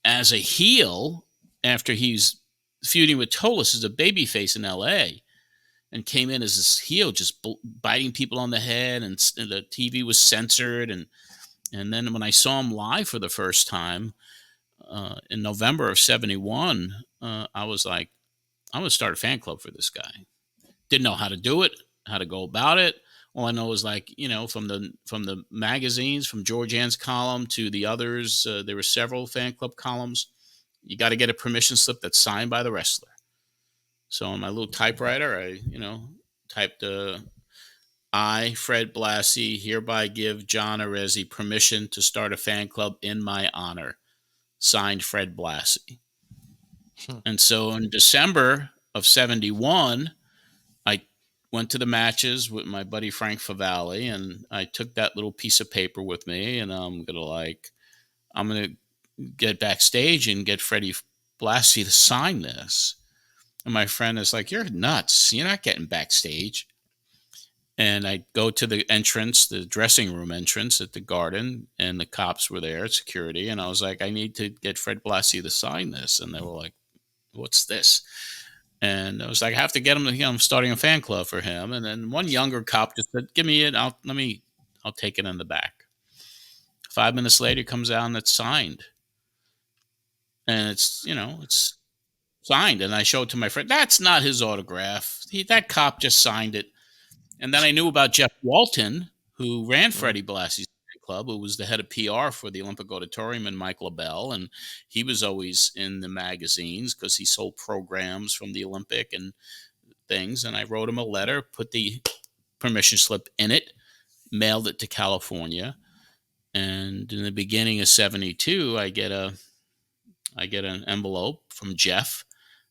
as a heel, after he's feuding with Tolis as a babyface in L.A., and came in as this heel, just biting people on the head, and the TV was censored. And then when I saw him live for the first time in November of '71, I was like, I'm going to start a fan club for this guy. Didn't know how to do it. how to go about it. All I know is, like, from the magazines, from George Ann's column to the others, there were several fan club columns. You got to get a permission slip that's signed by the wrestler. So on my little typewriter, I, typed, I, Fred Blassie, hereby give John Arezzi permission to start a fan club in my honor. Signed, Fred Blassie. And so in December of 71, I went to the matches with my buddy Frank Favalli, and I took that little piece of paper with me, and I'm going to get backstage and get Freddie Blassie to sign this. And my friend is like, "You're nuts. You're not getting backstage." And I go to the entrance, the dressing room entrance at the Garden, and the cops were there, security. And I was like, "I need to get Fred Blassie to sign this." And they were like, "What's this?" And I was like, "I have to get him to, I'm starting a fan club for him." And then one younger cop just said, "Give me it. I'll take it in the back." 5 minutes later, it comes out and it's signed. And it's signed. And I showed it to my friend. That's not his autograph. That cop just signed it. And then I knew about Jeff Walton, who ran Freddie Blassie's club, who was the head of PR for the Olympic Auditorium, and Mike LaBelle. And he was always in the magazines because he sold programs from the Olympic and things. And I wrote him a letter, put the permission slip in it, mailed it to California. And in the beginning of 72, I get an envelope from Jeff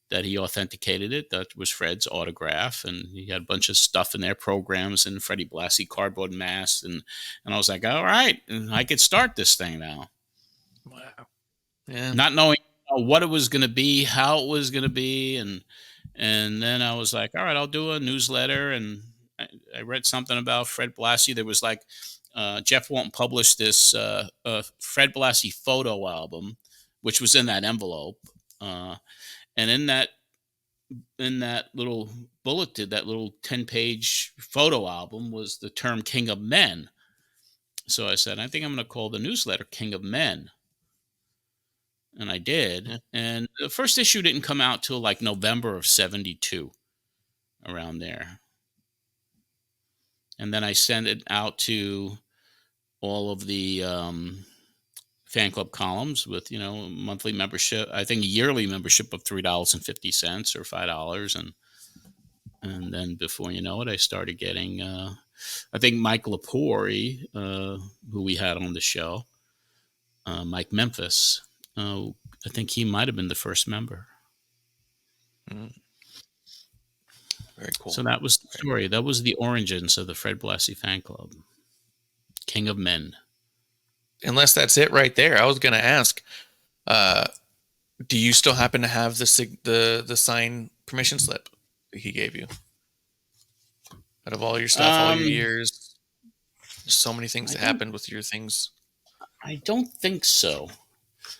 that he authenticated it. That was Fred's autograph. And he had a bunch of stuff in there, programs and Freddie Blassie cardboard masks. And I was like, all right, I could start this thing now. Wow. Yeah. Not knowing what it was going to be, how it was going to be. And then I was like, all right, I'll do a newsletter. And I read something about Fred Blassie. There was like, Jeff Walton published this Fred Blassie photo album, which was in that envelope. And in that little bulletin, that little 10-page photo album, was the term King of Men. So I said, I think I'm going to call the newsletter King of Men. And I did. And the first issue didn't come out till like November of 72, around there. And then I sent it out to all of the fan club columns with, monthly membership. I think a yearly membership of $3.50 or $5. And then before you know it, I started getting, I think Mike Lepore, who we had on the show, Mike Memphis, I think he might have been the first member. Very cool. So that was the story. That was the origins of the Fred Blassie fan club. King of Men. Unless that's it right there. I was going to ask, do you still happen to have the signed permission slip that he gave you? Out of all your stuff, all your years, there's so many things that happened with your things. I don't think so.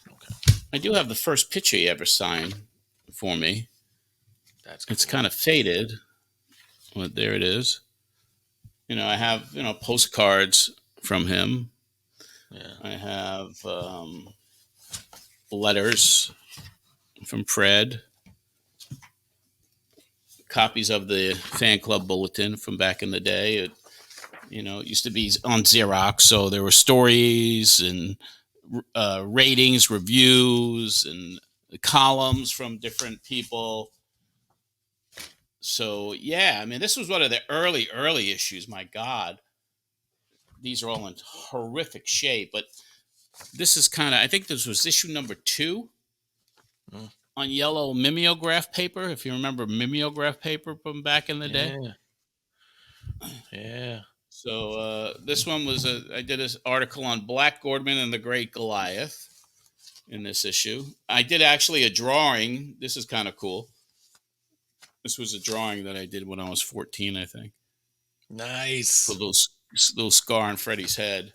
Okay. I do have the first picture he ever signed for me. That's cool. It's kind of faded, but there it is. I have, postcards from him. Yeah. I have letters from Fred, copies of the fan club bulletin from back in the day. It used to be on Xerox, so there were stories and ratings, reviews, and columns from different people. So, yeah, this was one of the early issues. My God. These are all in horrific shape, but this is I think this was issue number 2 on yellow mimeograph paper. If you remember mimeograph paper from back in the day. Yeah. So this one was I did an article on Black Gordman and the Great Goliath in this issue. I did actually a drawing. This is kind of cool. This was a drawing that I did when I was 14, I think. Nice. A little scar on Freddie's head.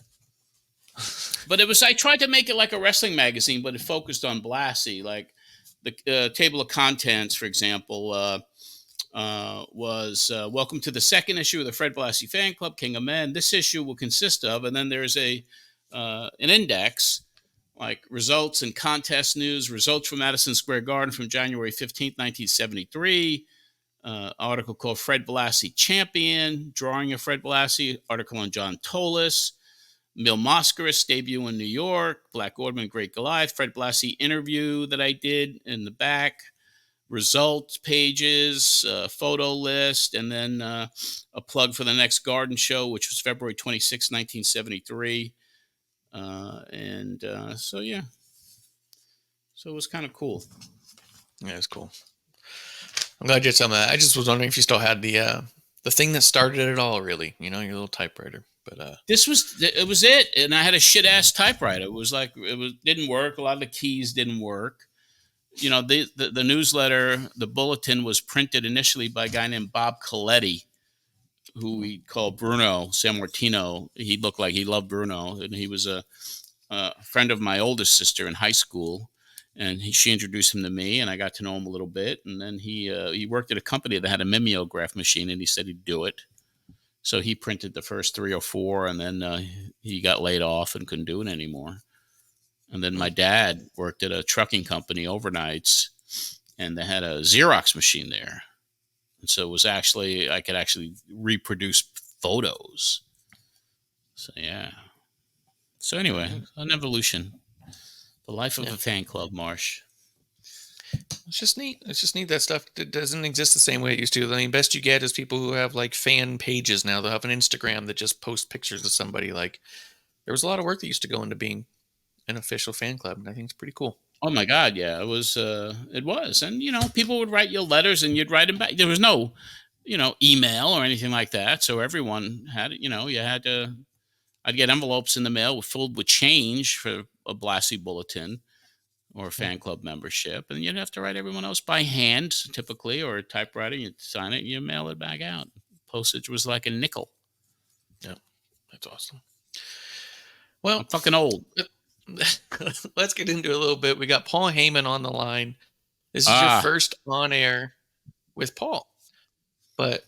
But I tried to make it like a wrestling magazine, but it focused on Blassie. Like the table of contents, for example, was welcome to the second issue of the Fred Blassie Fan Club, King of Men. This issue will consist of, and then there's an index, like results and contest news, results from Madison Square Garden from January 15th, 1973, article called Fred Blassie Champion, drawing of Fred Blassie, article on John Tolis, Mil Moscaris debut in New York, Black Orderman, Great Goliath, Fred Blassie interview that I did in the back, results pages, photo list, and then a plug for the next garden show, which was February 26, 1973. So it was kind of cool. Yeah, it's cool. I'm glad you had some of that. I just was wondering if you still had the thing that started it all, really, your little typewriter. But it was it, and I had a shit ass typewriter. Didn't work. A lot of the keys didn't work. The newsletter, the bulletin was printed initially by a guy named Bob Coletti, who we called Bruno Sammartino. He looked like he loved Bruno, and he was a friend of my oldest sister in high school. And she introduced him to me, and I got to know him a little bit. And then he worked at a company that had a mimeograph machine, and he said he'd do it. So he printed the first 3 or 4, and then he got laid off and couldn't do it anymore. And then my dad worked at a trucking company overnights, and they had a Xerox machine there. And so I could actually reproduce photos. So, yeah. So anyway, an evolution. The life of a fan club, Marsh. It's just neat. It's just neat that stuff that doesn't exist the same way it used to. I mean, best you get is people who have like fan pages now. They'll have an Instagram that just posts pictures of somebody. Like, there was a lot of work that used to go into being an official fan club, and I think it's pretty cool. Oh my God, yeah, it was. And people would write you letters, and you'd write them back. There was no, email or anything like that. So everyone had, you had to. I'd get envelopes in the mail filled with change for a Blassie bulletin or a fan club membership, and you'd have to write everyone else by hand, typically, or a typewriter. You'd sign it, and you mail it back out. Postage was like a nickel. Yeah, that's awesome. Well, I'm fucking old. Let's get into it a little bit. We got Paul Heyman on the line. This is your first on air with Paul, but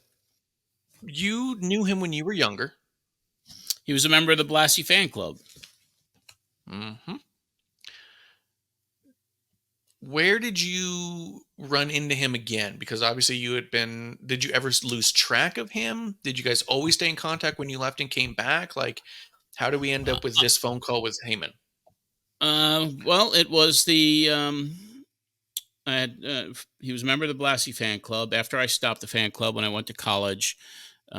you knew him when you were younger. He was a member of the Blassie fan club. Mm-hmm. Where did you run into him again? Because obviously did you ever lose track of him? Did you guys always stay in contact when you left and came back? Like, how do we end up with this phone call with Heyman? Well, it was he was a member of the Blassie fan club. After I stopped the fan club when I went to college,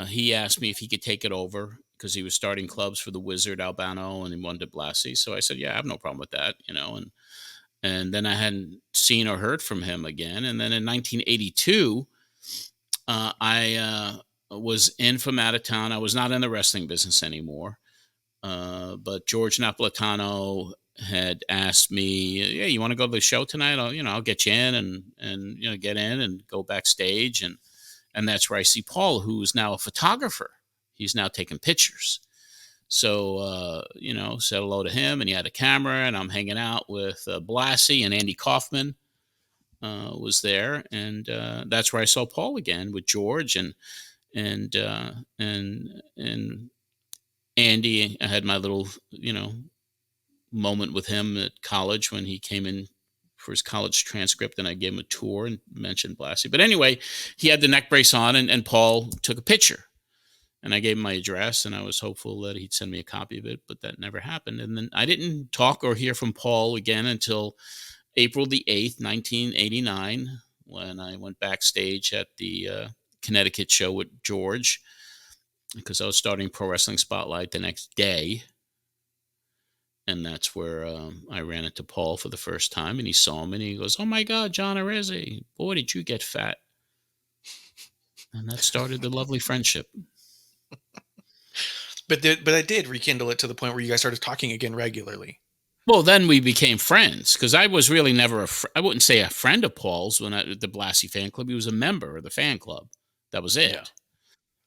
he asked me if he could take it over because he was starting clubs for the Wizard Albano and he wanted Blassie. So I said, yeah, I have no problem with that, and then I hadn't seen or heard from him again. And then in 1982, I was in from out of town. I was not in the wrestling business anymore. But George Napolitano had asked me, "Yeah, you want to go to the show tonight? I'll get you in and get in and go backstage." And that's where I see Paul, who's now a photographer. He's now taking pictures. So, said hello to him, and he had a camera, and I'm hanging out with Blassie, and Andy Kaufman was there. And that's where I saw Paul again with George and Andy. I had my little, moment with him at college when he came in for his college transcript, and I gave him a tour and mentioned Blassie. But anyway, he had the neck brace on, and Paul took a picture. And I gave him my address, and I was hopeful that he'd send me a copy of it, but that never happened. And then I didn't talk or hear from Paul again until April the 8th, 1989, when I went backstage at the Connecticut show with George, because I was starting Pro Wrestling Spotlight the next day. And that's where I ran into Paul for the first time, and he saw me, and he goes, "Oh my God, John Arezzi, boy, did you get fat." And that started the lovely friendship. But I did rekindle it to the point where you guys started talking again regularly. Well, then we became friends, because I was really never I wouldn't say a friend of Paul's when at the Blassie fan club. He was a member of the fan club. That was it. Yeah.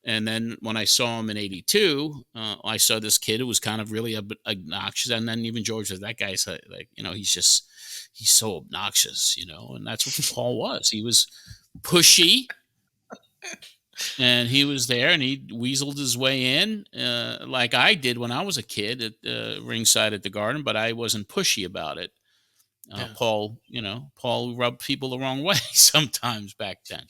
And then when I saw him in 82, I saw this kid who was kind of really obnoxious. And then even George was, that guy's like, he's so obnoxious, and that's what Paul was. He was pushy. And he was there, and he weaseled his way in like I did when I was a kid at ringside at the Garden, but I wasn't pushy about it. Paul rubbed people the wrong way sometimes back then.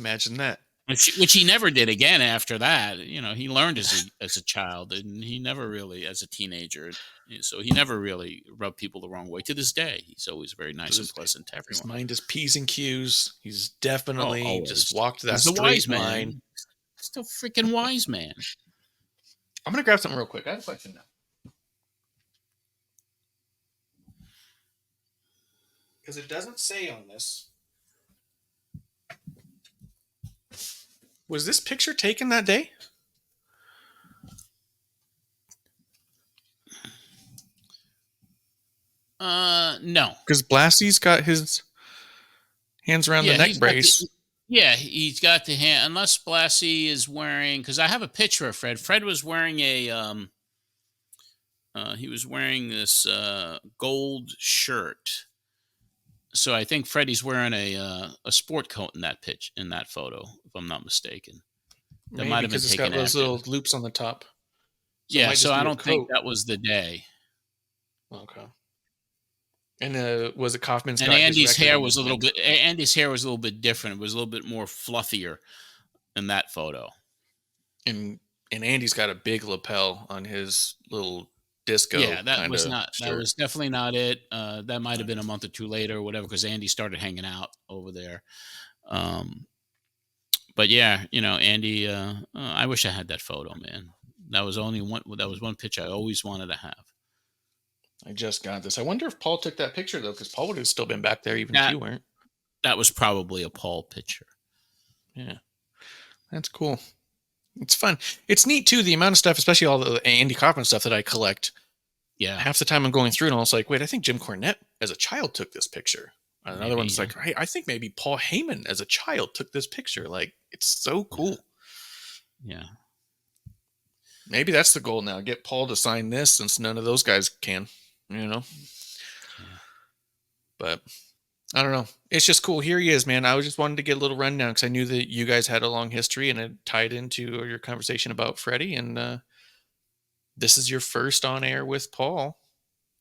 Imagine that. Which he never did again after that. You know, he learned as a child, and he never really, as a teenager, so he never really rubbed people the wrong way. To this day, he's always very nice and pleasant to everyone. His mind is P's and Q's. He's definitely just walked that he's straight wise line. Man. He's a freaking wise man. I'm going to grab something real quick. I have a question now. Because it doesn't say on this. Was this picture taken that day? No. Because Blassie's got his hands around the neck brace. He's got the hand. Unless Blassie is wearing, because I have a picture of Fred. Fred was wearing he was wearing this gold shirt. So I think Freddie's wearing a sport coat in that photo, if I'm not mistaken. That might have been taken. It's got those little loops on the top. So I don't think that was the day. Okay. And was it Kaufman's? And Andy's hair was a little bit. Andy's hair was a little bit different. It was a little bit more fluffier in that photo. And Andy's got a big lapel on his little disco. Yeah, that was not. Shirt. That was definitely not it. That might have been a month or two later, or whatever, because Andy started hanging out over there. But yeah, you know, Andy. I wish I had that photo, man. That was only one. That was one picture I always wanted to have. I just got this. I wonder if Paul took that picture though, because Paul would have still been back there even if you weren't. That was probably a Paul picture. Yeah, that's cool. It's fun. It's neat too, the amount of stuff, especially all the Andy Kaufman stuff that I collect. Yeah. Half the time I'm going through and I was like, wait, I think Jim Cornette as a child took this picture. And another one's like, hey, I think maybe Paul Heyman as a child took this picture. Like, it's so cool. Yeah. Maybe that's the goal now. Get Paul to sign this since none of those guys can, you know? Yeah. But I don't know. It's just cool. Here he is, man. I was just wanted to get a little rundown because I knew that you guys had a long history and it tied into your conversation about Freddie. And this is your first on air with Paul.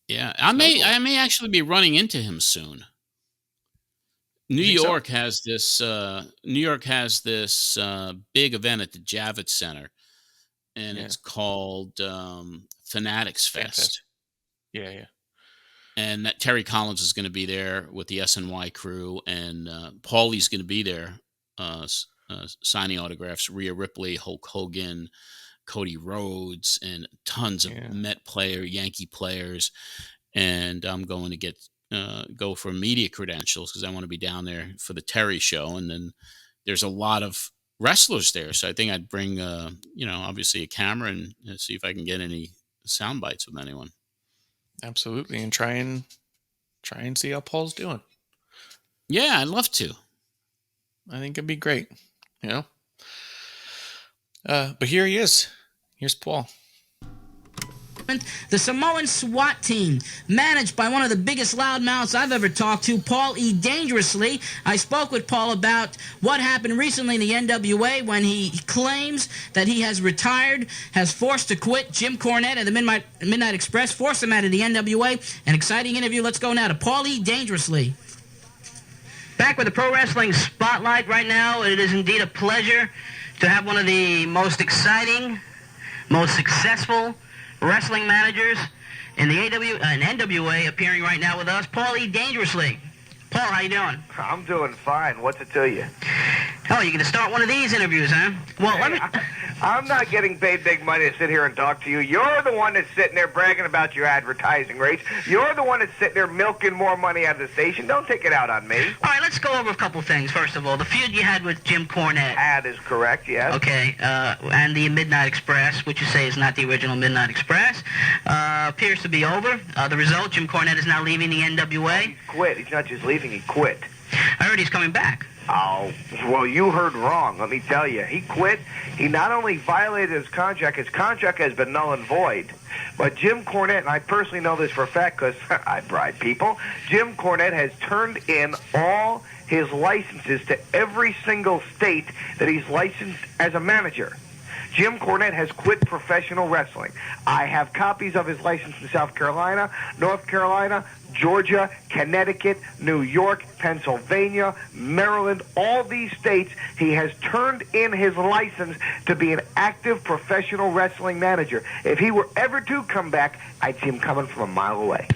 Yeah, I may actually be running into him soon. New York has this big event at the Javits Center, and it's called Fanatics Fest. Yeah. And that Terry Collins is going to be there with the SNY crew, and Paulie's going to be there signing autographs. Rhea Ripley, Hulk Hogan, Cody Rhodes, and tons of Yankee players. And I'm going to go for media credentials because I want to be down there for the Terry show. And then there's a lot of wrestlers there, so I think I'd bring obviously a camera and see if I can get any sound bites with anyone. Absolutely, and try and see how Paul's doing. Yeah, I'd love to. I think it'd be great, you know. But here he is. Here's Paul. The Samoan SWAT team, managed by one of the biggest loudmouths I've ever talked to, Paul E. Dangerously. I spoke with Paul about what happened recently in the NWA when he claims that he has retired, has forced to quit Jim Cornette at the Midnight Express, forced him out of the NWA. An exciting interview. Let's go now to Paul E. Dangerously. Back with the Pro Wrestling Spotlight right now. It is indeed a pleasure to have one of the most exciting, most successful wrestling managers in the NWA appearing right now with us, Paul E. Dangerously. Paul, how you doing? I'm doing fine. What's it to you? Oh, you're going to start one of these interviews, huh? Well, I'm not getting paid big money to sit here and talk to you. You're the one that's sitting there bragging about your advertising rates. You're the one that's sitting there milking more money out of the station. Don't take it out on me. All right, let's go over a couple things. First of all, the feud you had with Jim Cornette. That is correct, yes. Okay, and the Midnight Express, which you say is not the original Midnight Express, appears to be over. The result, Jim Cornette is now leaving the NWA. He quit. He's not just leaving, he quit. I heard he's coming back. Oh, well, you heard wrong. Let me tell you. He quit. He not only violated his contract has been null and void, but Jim Cornette, and I personally know this for a fact because I bribe people, Jim Cornette has turned in all his licenses to every single state that he's licensed as a manager. Jim Cornette has quit professional wrestling. I have copies of his license in South Carolina, North Carolina, Georgia, Connecticut, New York, Pennsylvania, Maryland, all these states. He has turned in his license to be an active professional wrestling manager. If he were ever to come back, I'd see him coming from a mile away.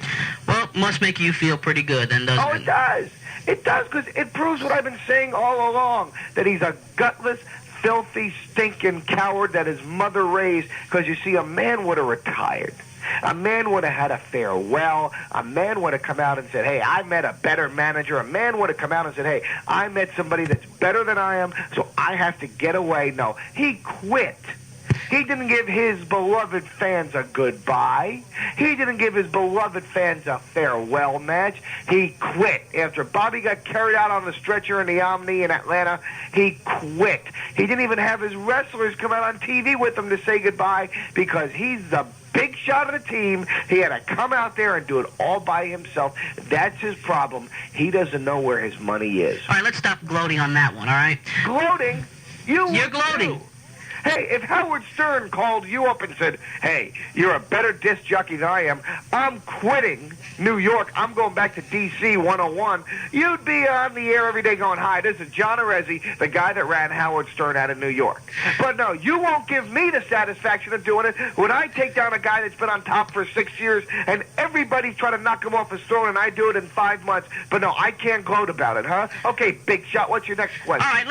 Well, must make you feel pretty good then, doesn't it? Oh, it does. It does, because it proves what I've been saying all along, that he's a gutless, filthy, stinking coward that his mother raised, because you see, a man would have retired. A man would have had a farewell. A man would have come out and said, hey, I met a better manager. A man would have come out and said, hey, I met somebody that's better than I am, so I have to get away. No, he quit. He didn't give his beloved fans a goodbye. He didn't give his beloved fans a farewell match. He quit. After Bobby got carried out on the stretcher in the Omni in Atlanta, he quit. He didn't even have his wrestlers come out on TV with him to say goodbye because he's the big shot of the team. He had to come out there and do it all by himself. That's his problem. He doesn't know where his money is. All right, let's stop gloating on that one, all right? Gloating? You're gloating. Too. Hey, if Howard Stern called you up and said, hey, you're a better disc jockey than I am, I'm quitting New York, I'm going back to D.C. 101, you'd be on the air every day going, hi, this is John Arezzi, the guy that ran Howard Stern out of New York. But no, you won't give me the satisfaction of doing it when I take down a guy that's been on top for 6 years and everybody's trying to knock him off his throne and I do it in 5 months. But no, I can't gloat about it, huh? Okay, big shot, what's your next question? All right,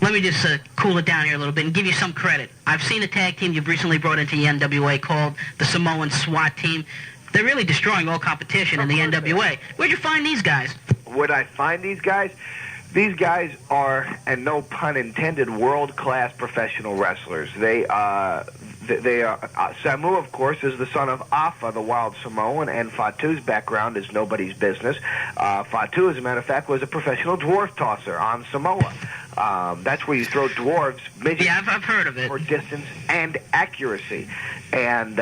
let me just cool it down here a little bit and give you some credit. I've seen a tag team you've recently brought into the NWA called the Samoan SWAT team. They're really destroying all competition in the NWA. Where'd you find these guys? Where'd I find these guys? These guys are, and no pun intended, world-class professional wrestlers. They are. Samu, of course, is the son of Afa, the wild Samoan, and Fatu's background is nobody's business. Fatu, as a matter of fact, was a professional dwarf tosser on Samoa. That's where you throw dwarves, midgets, yeah, I've heard of it, for distance and accuracy. And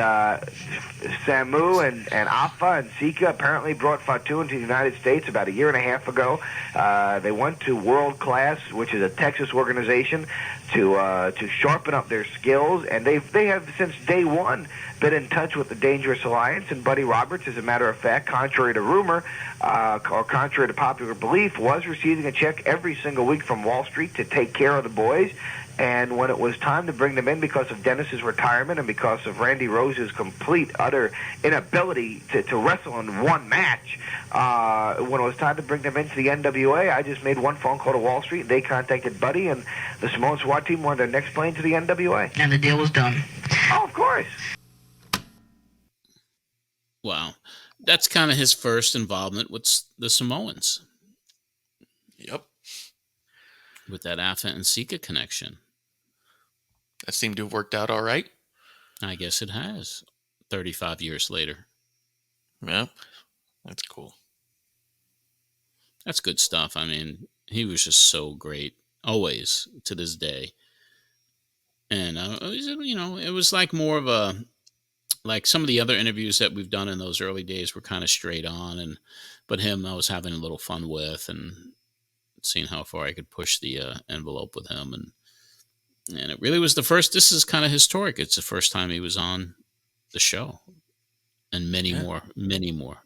Samu and Afa and Sika apparently brought Fatu into the United States about 1.5 years ago. They went to World Class, which is a Texas organization, to sharpen up their skills, and they have since day one been in touch with the Dangerous Alliance. And Buddy Roberts, as a matter of fact, contrary to rumor or contrary to popular belief, was receiving a check every single week from Wall Street to take care of the boys. And when it was time to bring them in because of Dennis's retirement and because of Randy Rose's complete, utter inability to wrestle in one match, when it was time to bring them into the NWA, I just made one phone call to Wall Street. They contacted Buddy, and the Samoan SWAT team wanted their next plane to the NWA. And the deal was done. Oh, of course. Wow. That's kind of his first involvement with the Samoans. Yep. With that Afa and Sika connection. That seemed to have worked out all right. I guess it has. 35 years later. Yeah, that's cool. That's good stuff. I mean, he was just so great. Always, to this day. And, it was like more of a... Like some of the other interviews that we've done in those early days were kind of straight on. But him, I was having a little fun with and seeing how far I could push the envelope with him. And it really was the first, this is kind of historic. It's the first time he was on the show. And many more,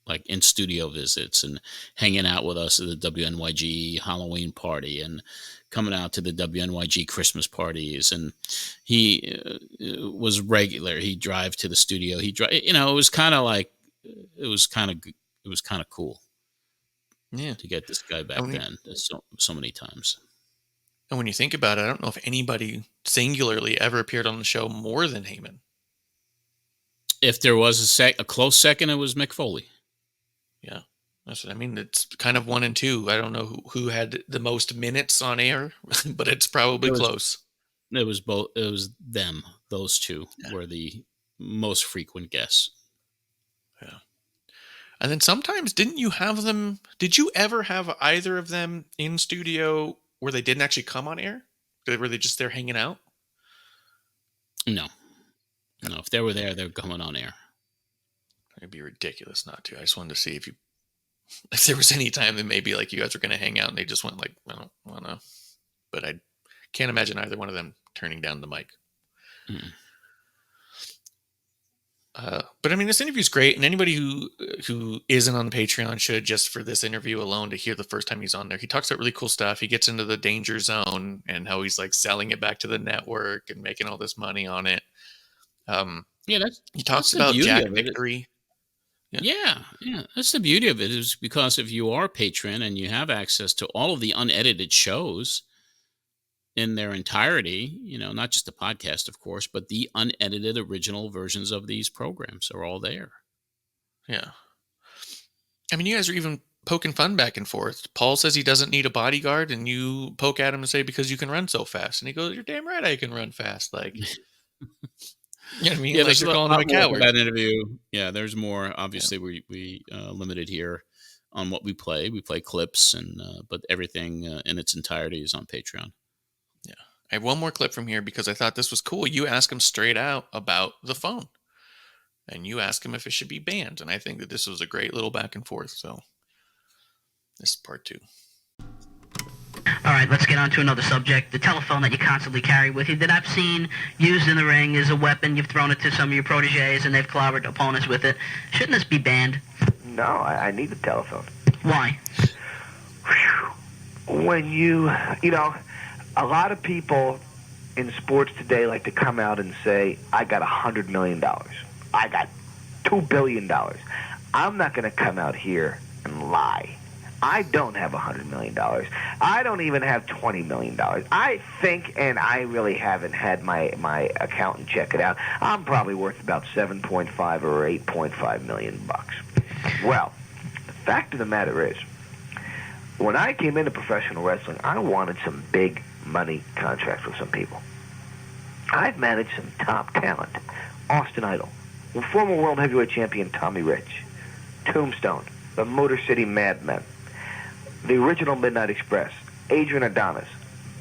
like in studio visits and hanging out with us at the WNYG Halloween party and coming out to the WNYG Christmas parties. And he was regular. He'd drive to the studio. It was kind of like, it was kind of cool. Yeah. To get this guy back then so many times. And when you think about it, I don't know if anybody singularly ever appeared on the show more than Heyman. If there was a close second, it was Mick Foley. Yeah, that's what I mean. It's kind of 1 and 2. I don't know who had the most minutes on air, but it's probably close. It was both. It was them. Those two were the most frequent guests. Yeah. And then sometimes, did you ever have either of them in studio where they didn't actually come on air? Were they just there hanging out? No. If they were there, they're coming on air. It'd be ridiculous not to. I just wanted to see if there was any time that maybe like you guys were going to hang out and they just went like, I don't want to. But I can't imagine either one of them turning down the mic. Mm. But I mean, this interview is great, and anybody who isn't on the Patreon should, just for this interview alone, to hear the first time he's on there. He talks about really cool stuff. He gets into the danger zone and how he's like selling it back to the network and making all this money on it. Yeah, he talks that's the about beauty Jack of it. Victory. Yeah, that's the beauty of it, is because if you are a patron and you have access to all of the unedited shows in their entirety, not just the podcast, of course, but the unedited original versions of these programs are all there. Yeah. I mean, you guys are even poking fun back and forth. Paul says he doesn't need a bodyguard, and you poke at him and say, because you can run so fast. And he goes, you're damn right I can run fast. Like, you know what I mean? Yeah, Like, there's you're a calling him lot a more to coward. that interview. Yeah, there's more. Obviously, we limited here on what we play. We play clips, but everything in its entirety is on Patreon. Yeah. I have one more clip from here because I thought this was cool. You ask him straight out about the phone, and you ask him if it should be banned. And I think that this was a great little back and forth. So this is part 2. All right, let's get on to another subject. The telephone that you constantly carry with you that I've seen used in the ring as a weapon. You've thrown it to some of your proteges, and they've clobbered opponents with it. Shouldn't this be banned? No, I need a telephone. Why? When a lot of people in sports today like to come out and say, I got $100 million. I got $2 billion. I'm not going to come out here and lie. I don't have $100 million. I don't even have $20 million. I think, and I really haven't had my accountant check it out, I'm probably worth about 7.5 or 8.5 million bucks. Well, the fact of the matter is, when I came into professional wrestling, I wanted some big money contracts with some people. I've managed some top talent. Austin Idol, former world heavyweight champion Tommy Rich, Tombstone, the Motor City Madmen, the original Midnight Express, Adrian Adonis,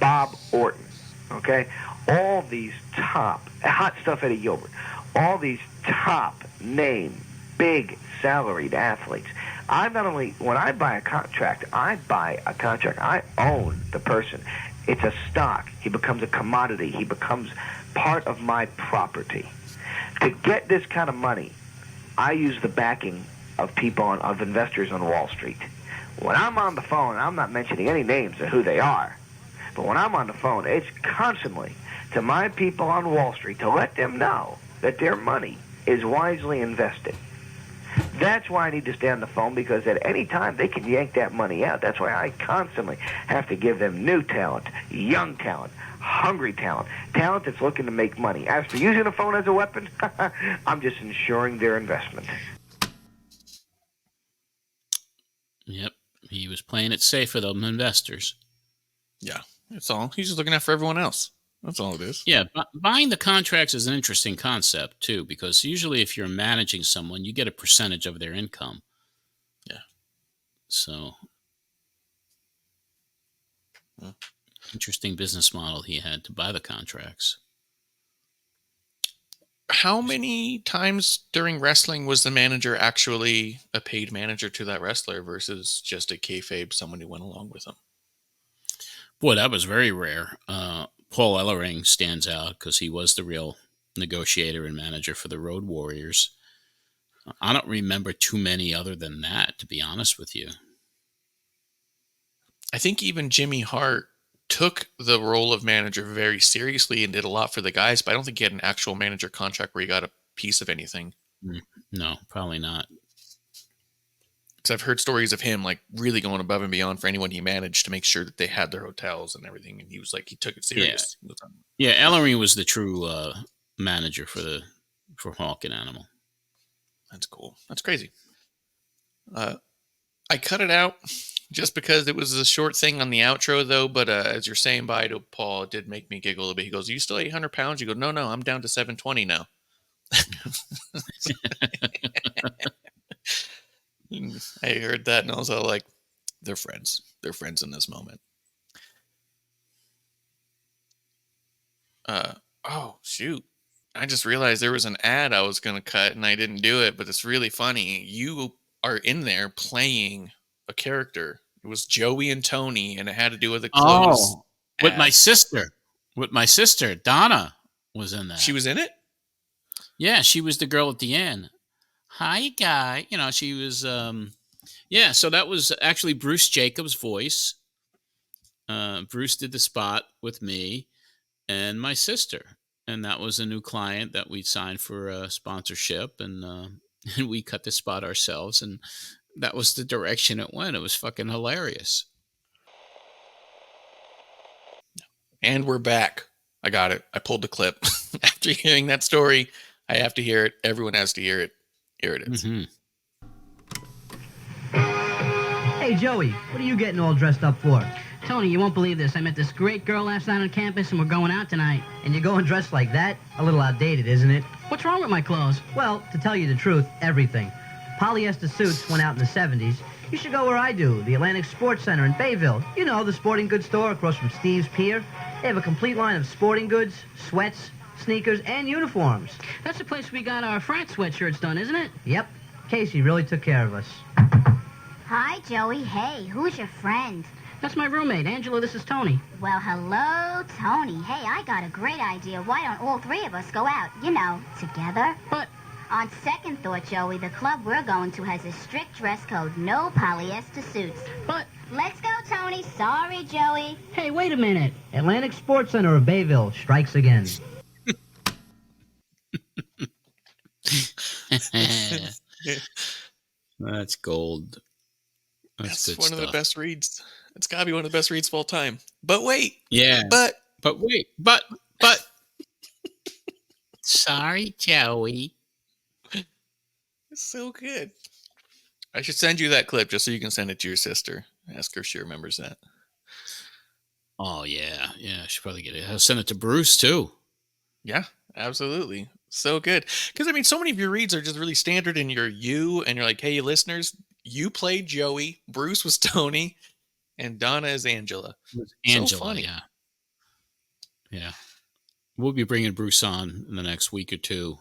Bob Orton, okay? All these top, Hot Stuff Eddie Gilbert, all these top name, big salaried athletes. I not only, when I buy a contract, I own the person. It's a stock. He becomes a commodity. He becomes part of my property. To get this kind of money, I use the backing of people, of investors on Wall Street. When I'm on the phone, I'm not mentioning any names of who they are, but when I'm on the phone, it's constantly to my people on Wall Street to let them know that their money is wisely invested. That's why I need to stay on the phone, because at any time they can yank that money out. That's why I constantly have to give them new talent, young talent, hungry talent, talent that's looking to make money. As for using the phone as a weapon, I'm just ensuring their investment. Yep. He was playing it safe for them investors. Yeah, that's all. He's just looking out for everyone else. That's all it is. Yeah, buying the contracts is an interesting concept, too, because usually if you're managing someone, you get a percentage of their income. Yeah. So, interesting business model he had to buy the contracts. How many times during wrestling was the manager actually a paid manager to that wrestler versus just a kayfabe, someone who went along with him? Boy, that was very rare. Paul Ellering stands out because he was the real negotiator and manager for the Road Warriors. I don't remember too many other than that, to be honest with you. I think even Jimmy Hart took the role of manager very seriously and did a lot for the guys, but I don't think he had an actual manager contract where he got a piece of anything. No, probably not. Because I've heard stories of him like really going above and beyond for anyone he managed to make sure that they had their hotels and everything, and he was like, he took it serious. Yeah, Ellering was the true manager for Hawk and Animal. That's cool. That's crazy. I cut it out just because it was a short thing on the outro, though. But as you're saying bye to Paul, it did make me giggle a little bit. He goes, "Are you still 800 pounds?" You go, No, I'm down to 720 now. I heard that and I was all like, they're friends. They're friends in this moment. Oh, shoot. I just realized there was an ad I was going to cut and I didn't do it, but it's really funny. You are in there playing a character. It was Joey and Tony, and it had to do with the clothes. Oh, with my sister. With my sister, Donna, was in that. She was in it? Yeah, she was the girl at the end. Hi, guy. You know, she was, yeah, so that was actually Bruce Jacobs' voice. Bruce did the spot with me and my sister. And that was a new client that we signed for a sponsorship. And we cut the spot ourselves. And that was the direction it went. It was fucking hilarious. And we're back. I got it. I pulled the clip. After hearing that story, I have to hear it. Everyone has to hear it. Here it is. Mm-hmm. Hey, Joey, what are you getting all dressed up for? Tony, you won't believe this. I met this great girl last night on campus, and we're going out tonight. And you're going dressed like that? A little outdated, isn't it? What's wrong with my clothes? Well, to tell you the truth, everything. Polyester suits went out in the 70s. You should go where I do, the Atlantic Sports Center in Bayville. You know, the sporting goods store across from Steve's Pier. They have a complete line of sporting goods, sweats, sneakers, and uniforms. That's the place we got our frat sweatshirts done, isn't it? Yep. Casey really took care of us. Hi, Joey. Hey, who's your friend? That's my roommate, Angela. This is Tony. Well, hello, Tony. Hey, I got a great idea. Why don't all three of us go out, you know, together? But on second thought, Joey, the club we're going to has a strict dress code, no polyester suits. But let's go, Tony. Sorry, Joey. Hey, wait a minute. Atlantic Sports Center of Bayville strikes again. That's gold. That's one of the best reads. It's got to be one of the best reads of all time. But wait. Yeah. But wait. But. Sorry, Joey. It's so good. I should send you that clip just so you can send it to your sister. Ask her if she remembers that. Oh, yeah. Yeah, I should probably get it. I'll send it to Bruce, too. Yeah, absolutely. So good. Because, I mean, so many of your reads are just really standard and you're you, and you're like, hey, you listeners, you played Joey, Bruce was Tony, and Donna is Angela. Angela, so funny. Yeah. Yeah. We'll be bringing Bruce on in the next week or two.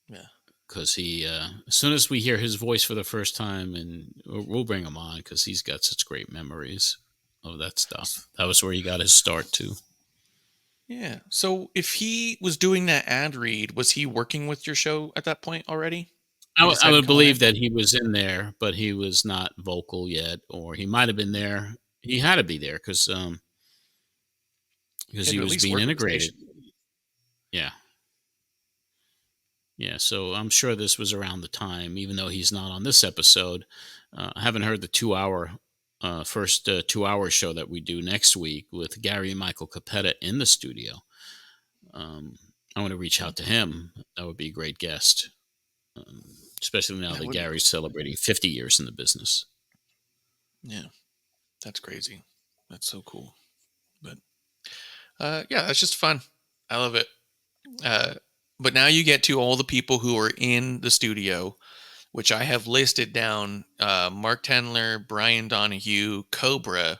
Yeah. Because he, as soon as we hear his voice for the first time, and we'll bring him on because he's got such great memories of that stuff. That was where he got his start, too. Yeah. So if he was doing that ad read, was he working with your show at that point already? I would believe that he was in there, but he was not vocal yet, or he might have been there. He had to be there because he was being integrated. Yeah. Yeah, so I'm sure this was around the time, even though he's not on this episode. I haven't heard the first 2 hour show that we do next week with Gary and Michael Capetta in the studio. I want to reach out to him. That would be a great guest, especially now that Gary's celebrating 50 years in the business. Yeah, that's crazy. That's so cool. But yeah, that's just fun. I love it. But now you get to all the people who are in the studio, which I have listed down: Mark Tendler, Brian Donahue, Cobra,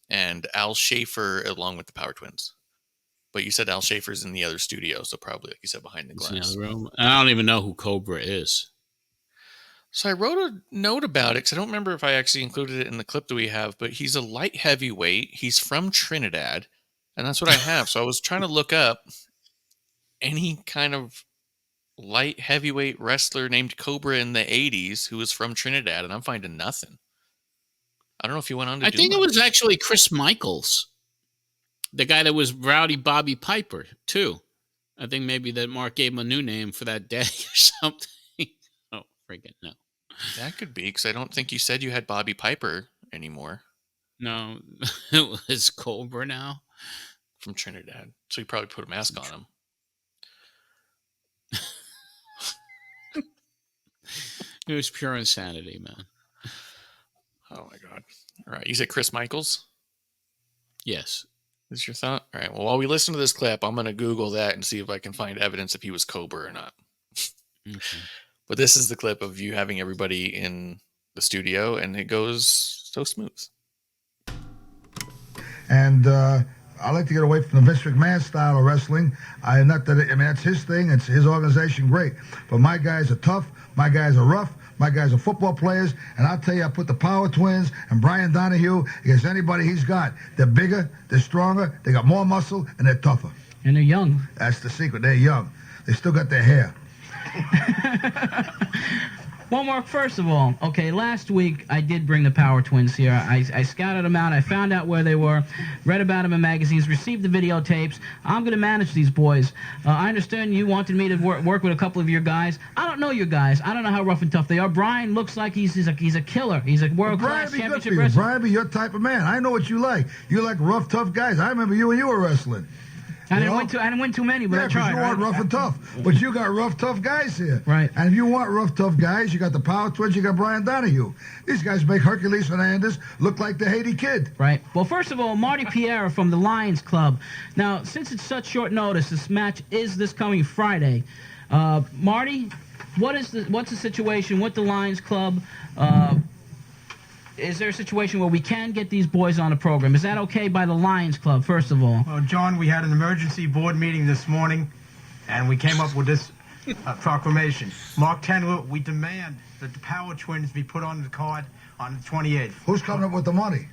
and Al Schaefer, along with the Power Twins. But you said Al Schaefer's in the other studio, so probably, like you said, behind the glass. In the other room. I don't even know who Cobra is. So I wrote a note about it because I don't remember if I actually included it in the clip that we have, but he's a light heavyweight. He's from Trinidad, and that's what I have. So I was trying to look up any kind of light heavyweight wrestler named Cobra in the 80s who was from Trinidad, and I'm finding nothing. I don't know if you went on to I think it was actually Chris Michaels, the guy that was Rowdy Bobby Piper, too. I think maybe that Mark gave him a new name for that day or something. Oh, freaking no. That could be, because I don't think you said you had Bobby Piper anymore. No, it was Cobra now. From Trinidad. So you probably put a mask on him. It was pure insanity, man. Oh, my God. All right. You said Chris Michaels? Yes. Is your thought? All right. Well, while we listen to this clip, I'm going to Google that and see if I can find evidence if he was Cobra or not. Okay. But this is the clip of you having everybody in the studio, and it goes so smooth. And I like to get away from the Vince McMahon style of wrestling. That's his thing. It's his organization, great. But my guys are tough. My guys are rough. My guys are football players, and I'll tell you, I put the Power Twins and Brian Donahue against anybody he's got. They're bigger, they're stronger, they got more muscle, and they're tougher. And they're young. That's the secret. They're young. They still got their hair. Well, Mark, first of all, okay, last week I did bring the Power Twins here. I scouted them out. I found out where they were, read about them in magazines, received the videotapes. I'm going to manage these boys. I understand you wanted me to work with a couple of your guys. I don't know your guys. I don't know how rough and tough they are. Brian looks like he's a killer. He's a world-class championship wrestler. Brian be your type of man. I know what you like. You like rough, tough guys. I remember you when you were wrestling. I didn't win too many, but I tried. You want rough and tough. But you got rough, tough guys here. Right. And if you want rough, tough guys, you got the Power Twins, you got Brian Donahue. These guys make Hercules Hernandez look like the Haiti Kid. Right. Well, first of all, Marty Pierre from the Lions Club. Now, since it's such short notice, this match is this coming Friday. Marty, what's the situation with the Lions Club? Is there a situation where we can get these boys on the program? Is that okay by the Lions Club, first of all? Well, John, we had an emergency board meeting this morning, and we came up with this proclamation. Mark Tendler, we demand that the Power Twins be put on the card on the 28th. Who's coming up with the money?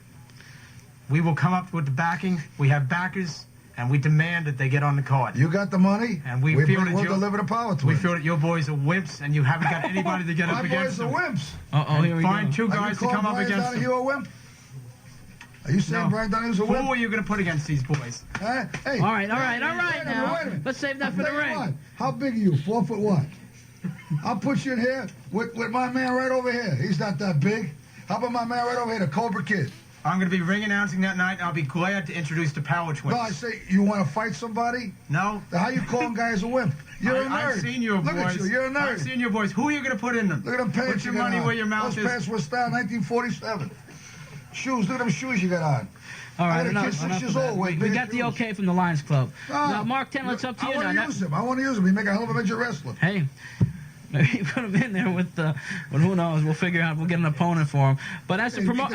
We will come up with the backing. We have backers, and we demand that they get on the card. You got the money, and we feel that we'll deliver the Power Twins. We feel that your boys are wimps, and you haven't got anybody to get up against them. My boys are wimps. Here we find go. two guys to come up against them. Are you a wimp? Are you saying Brian Donahue's a wimp? Who are you going to put against these boys? Hey. All right now. Wait a minute. Let's save that for the ring. How big are you? 4'1"? I'll put you in here with my man right over here. He's not that big. How about my man right over here, the Cobra Kid? I'm going to be ring announcing that night, and I'll be glad to introduce the Power Twins. No, I say, you want to fight somebody? No. How you calling guys a wimp? You're a nerd. I've seen your boys. Look at you, you're a nerd. I've seen your boys. Who are you going to put in them? Look at them pants. Put your money where your mouth is. Those pants were style 1947. Shoes, look at them shoes you got on. All right, I got a kid 6 years old. We got the okay from the Lions Club. Now, Mark Tendler, it's up to you now. I want to use him. He make a hell of a midget wrestler. Hey. Maybe put him in there with who knows? We'll figure out. We'll get an opponent for him. But as the promoter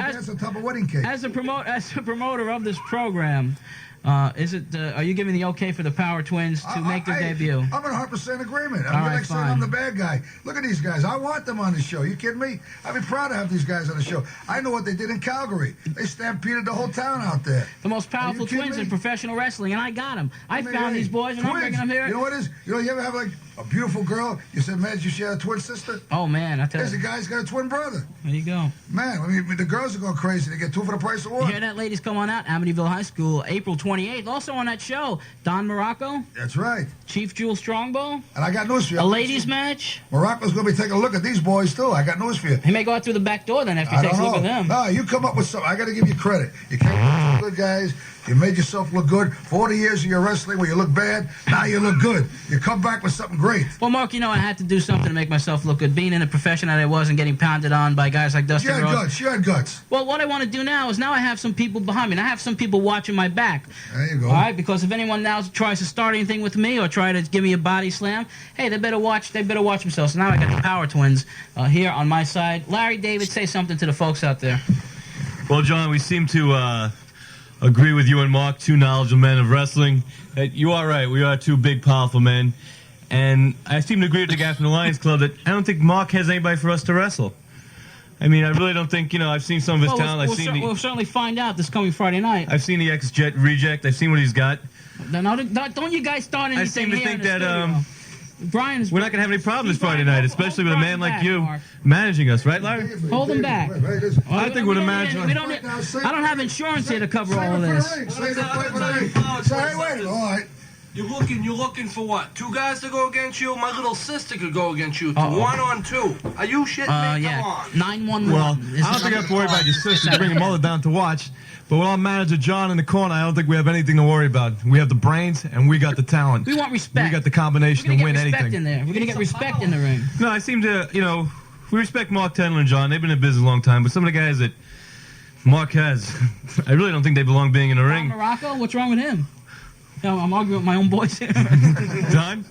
of this program, are you giving the okay for the Power Twins to make their debut? I'm in 100% agreement. I'm saying I'm the bad guy. Look at these guys. I want them on the show. You kidding me? I'd be proud to have these guys on the show. I know what they did in Calgary. They stampeded the whole town out there. The most powerful twins in professional wrestling, and I got them. I found these boys, and I'm bringing them here. You know what it is? You ever have like a beautiful girl? You said, man, did you share a twin sister? Oh, man, I tell you. There's a guy's got a twin brother. There you go. Man, I mean, the girls are going crazy. They get two for the price of one. You hear that, ladies? Come on out. Amityville High School, April 28th. Also on that show, Don Morocco. That's right. Chief Jewel Strongbow. And I got news for you. A ladies' match. Morocco's going to be taking a look at these boys, too. I got news for you. He may go out through the back door then after he takes a look at them. No, you come up with something. I got to give you credit. You came up with good guys. You made yourself look good. 40 years of your wrestling where you look bad, now you look good. You come back with something great. Well, Mark, you know, I had to do something to make myself look good. Being in the profession that I was and getting pounded on by guys like Dustin Rhodes. You had guts. Well, what I want to do now is I have some people behind me. And I have some people watching my back. There you go. All right, because if anyone now tries to start anything with me or try to give me a body slam, hey, they better watch themselves. So now I got the Power Twins here on my side. Larry, David, say something to the folks out there. Well, John, we seem to agree with you and Mark, two knowledgeable men of wrestling. You are right. We are two big, powerful men. And I seem to agree with the guy from the Lions Club that I don't think Mark has anybody for us to wrestle. I mean, I really don't think, I've seen some of his talent. We'll certainly find out this coming Friday night. I've seen the ex-Jet reject. I've seen what he's got. Don't you guys start anything I seem to here think in the that studio. Brian's we're not going to have any problems Friday night, especially with a man like you managing us, right, Larry? Hold him back. I think with a manager. I don't have insurance here to cover all of this. All right. You're looking for what? Two guys to go against you? My little sister could go against you. 1-on-2. Are you shitting me? Yeah. Come on. 911. Well, I don't think I have to worry about your sister. Bring your mother down to watch. But with our manager John in the corner, I don't think we have anything to worry about. We have the brains and we got the talent. We want respect. We got the combination to win anything. We're going to get respect in the ring. No, I seem to, we respect Mark Tendler and John. They've been in business a long time. But some of the guys that Mark has, I really don't think they belong being in the ring. Morocco? What's wrong with him? I'm arguing with my own boys here. John?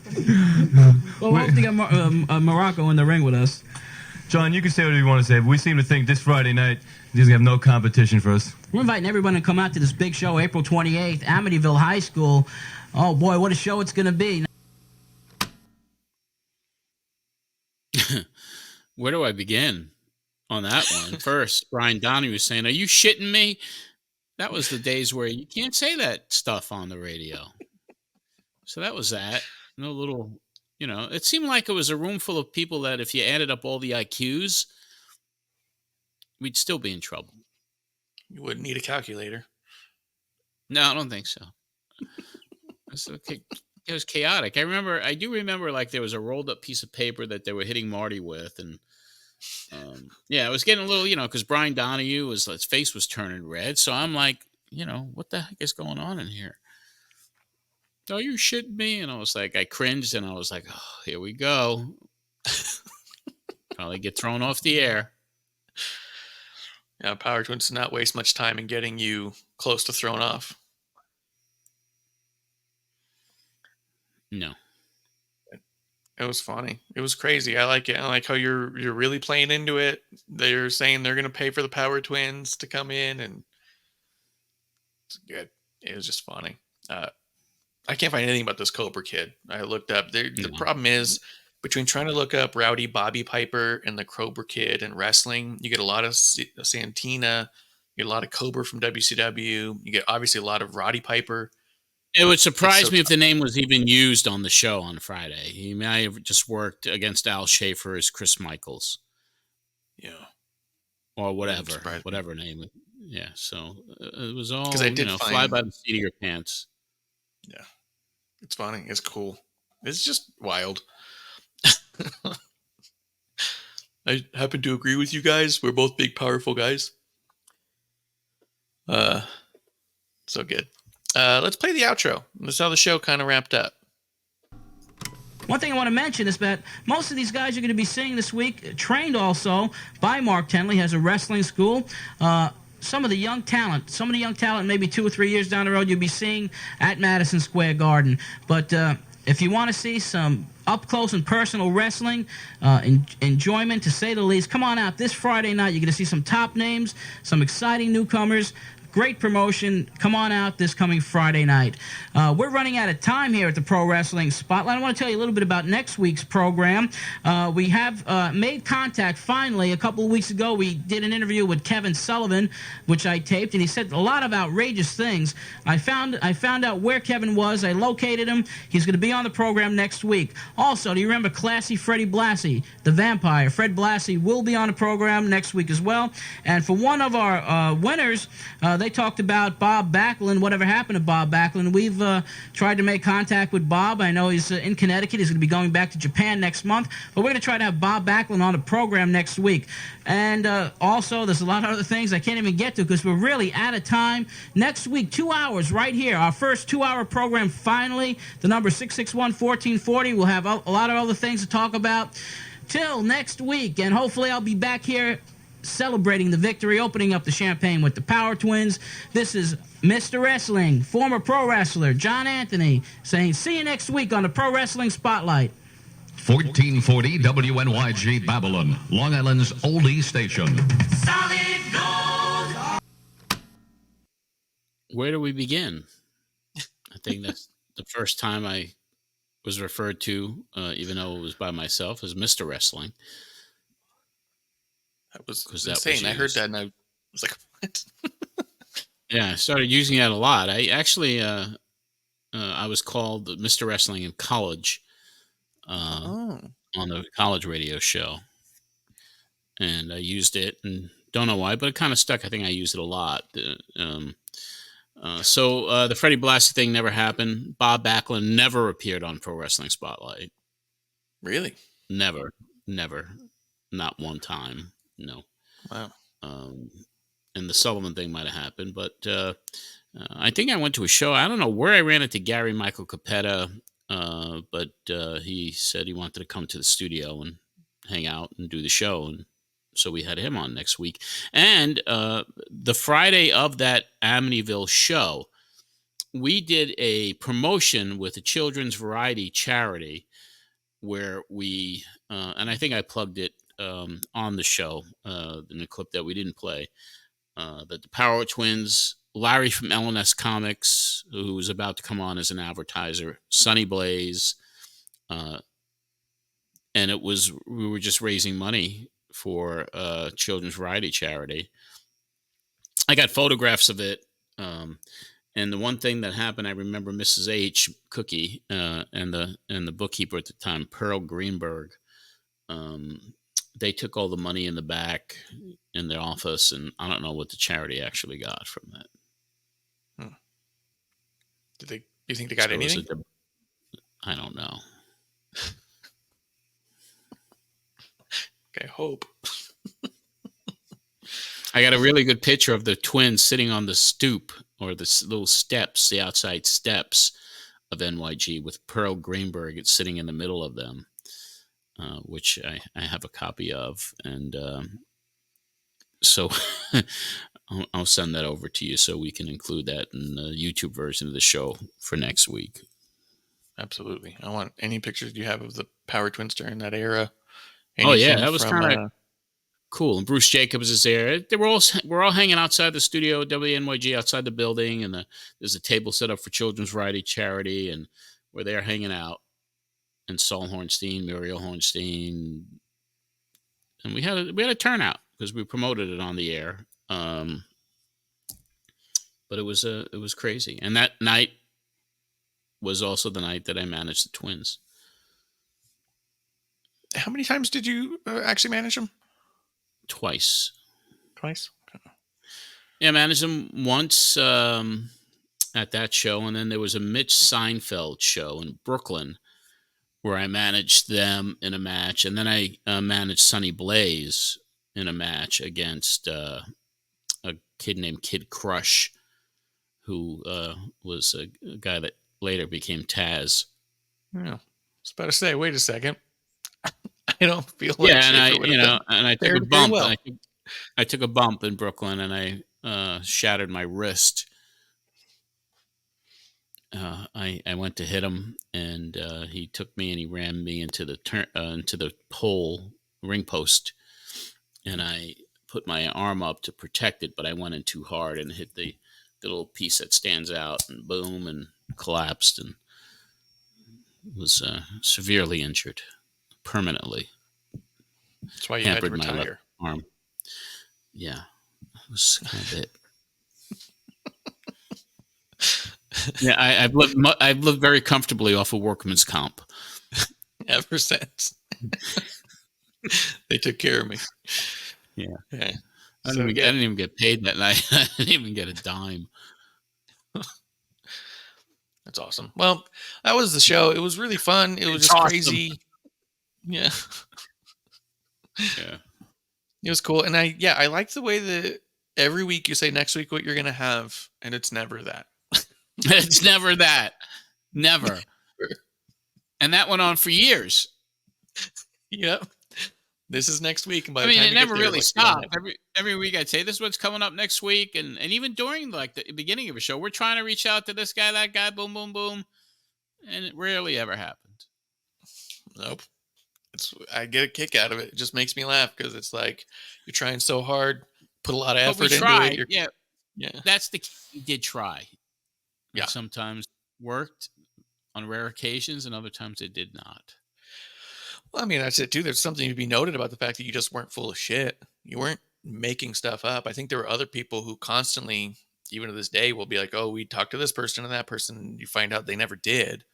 Well, we'll have to get Morocco in the ring with us. John, you can say whatever you want to say, but we seem to think this Friday night he's going to have no competition for us. We're inviting everyone to come out to this big show, April 28th, Amityville High School. Oh, boy, what a show it's going to be. Where do I begin on that one? First, Brian Donahue was saying, "Are you shitting me?" That was the days where you can't say that stuff on the radio. So that was that. No little, it seemed like it was a room full of people that if you added up all the IQs, we'd still be in trouble. You wouldn't need a calculator. No, I don't think so. It was chaotic. I do remember like there was a rolled up piece of paper that they were hitting Marty with. And it was getting a little, because Brian Donahue his face was turning red. So I'm like, what the heck is going on in here? Are you shitting me? And I was like, I cringed and I was like, oh, here we go. Probably get thrown off the air. Yeah, Power Twins did not waste much time in getting you close to thrown off. No. It was funny. It was crazy. I like it. I like how you're really playing into it. They're saying they're going to pay for the Power Twins to come in, and it's good. It was just funny. I can't find anything about this Cobra kid. I looked up. The problem is between trying to look up Rowdy Bobby Piper and the Cobra kid and wrestling, you get a lot of Santina, you get a lot of Cobra from WCW, you get obviously a lot of Roddy Piper. It would surprise me if the name was even used on the show on Friday. He may have just worked against Al Schaefer as Chris Michaels. Yeah. Or whatever name. Yeah, so it was all, fly by the seat of your pants. Yeah. It's funny. It's cool. It's just wild. I happen to agree with you guys. We're both big, powerful guys. So good. Let's play the outro. That's how the show kind of wrapped up. One thing I want to mention is that most of these guys you're going to be seeing this week, trained also by Mark Tenley, has a wrestling school. Some of the young talent, maybe 2 or 3 years down the road, you'll be seeing at Madison Square Garden. But if you want to see some up close and personal wrestling, enjoyment to say the least, come on out this Friday night. You're going to see some top names, some exciting newcomers. Great promotion. Come on out this coming Friday night. We're running out of time here at the Pro Wrestling Spotlight. I want to tell you a little bit about next week's program. We have made contact finally. A couple of weeks ago, we did an interview with Kevin Sullivan, which I taped, and he said a lot of outrageous things. I found out where Kevin was. I located him. He's going to be on the program next week. Also, do you remember Classy Freddie Blassie, the Vampire? Fred Blassie will be on the program next week as well. And for one of our winners, they talked about Bob Backlund, whatever happened to Bob Backlund. We've tried to make contact with Bob. I know he's in Connecticut. He's going to be going back to Japan next month. But we're going to try to have Bob Backlund on the program next week. And also, there's a lot of other things I can't even get to because we're really out of time. Next week, 2 hours right here. Our first 2-hour program finally. The number 661-1440. We'll have a lot of other things to talk about. Till next week. And hopefully I'll be back here celebrating the victory, opening up the champagne with the Power Twins. This is Mr. Wrestling, former pro wrestler John Anthony, saying see you next week on the Pro Wrestling Spotlight. 1440 WNYG Babylon, Long Island's oldie station. Solid gold. Where do we begin? I think that's the first time I was referred to, even though it was by myself, as Mr. Wrestling. That was insane. I heard that and I was like, what? Yeah, I started using that a lot. I actually, I was called Mr. Wrestling in college on the college radio show. And I used it and don't know why, but it kind of stuck. I think I used it a lot. So the Freddie Blassie thing never happened. Bob Backlund never appeared on Pro Wrestling Spotlight. Really? Never. Not one time. No. Wow. And the Sullivan thing might have happened, but I think I went to a show. I don't know where I ran into Gary Michael Capetta, but he said he wanted to come to the studio and hang out and do the show, and so we had him on next week. And the Friday of that Amityville show, we did a promotion with a children's variety charity where we, and I think I plugged it on the show in a clip that we didn't play, that the Power Twins, Larry from LNS Comics, who was about to come on as an advertiser, Sonny Blaze, and we were just raising money for children's variety charity. I got photographs of it. And the one thing that happened, I remember Mrs. H. Cookie and the bookkeeper at the time, Pearl Greenberg. They took all the money in the back in their office, and I don't know what the charity actually got from that. Do you think they got anything? I don't know. Okay, hope. I got a really good picture of the twins sitting on the stoop or the little steps, the outside steps of NYG, with Pearl Greenberg sitting in the middle of them. Which I have a copy of, and so I'll send that over to you so we can include that in the YouTube version of the show for next week. Absolutely. I want any pictures you have of the Power Twins during that era. Oh yeah, that was kind of cool. And Bruce Jacobs is there. We're all hanging outside the studio, WNYG, outside the building, and there's a table set up for children's variety charity, and we're there hanging out. And Saul Hornstein, Muriel Hornstein, and we had a turnout because we promoted it on the air. But it was crazy, and that night was also the night that I managed the twins. How many times did you actually manage them? Twice. Twice? Okay. Yeah, I managed them once at that show, and then there was a Mitch Seinfeld show in Brooklyn where I managed them in a match, and then I managed Sonny Blaze in a match against a kid named Kid Crush, who was a guy that later became Taz. Yeah, I was about to say, wait a second. I don't feel like and I took a bump. Well. I took a bump in Brooklyn, and I shattered my wrist. I went to hit him, and he took me and he rammed me into the pole ring post, and I put my arm up to protect it, but I went in too hard and hit the little piece that stands out, and boom, and collapsed, and was severely injured, permanently. That's why you had to retire. My left arm. Yeah, it was kind of it. Yeah, I've lived very comfortably off of workman's comp ever since. They took care of me. Yeah. Okay. I didn't even get paid that night. I didn't even get a dime. That's awesome. Well, that was the show. It was really fun. It was just awesome. Crazy. Yeah. Yeah. It was cool. And I like the way that every week you say next week what you're going to have, and it's never that. It's never that. Never. And that went on for years. Yep. This is next week. And by it never really stopped. Every week I'd say, this is what's coming up next week. And even during like the beginning of a show, we're trying to reach out to this guy, that guy, boom, boom, boom. And it rarely ever happened. Nope. I get a kick out of it. It just makes me laugh because it's like you're trying so hard, put a lot of effort into it. Yeah. That's the key. We did try. Yeah. It sometimes worked on rare occasions, and other times it did not. Well, I mean, that's it too. There's something to be noted about the fact that you just weren't full of shit. You weren't making stuff up. I think there were other people who constantly, even to this day, will be like, oh, we talked to this person and that person. And you find out they never did.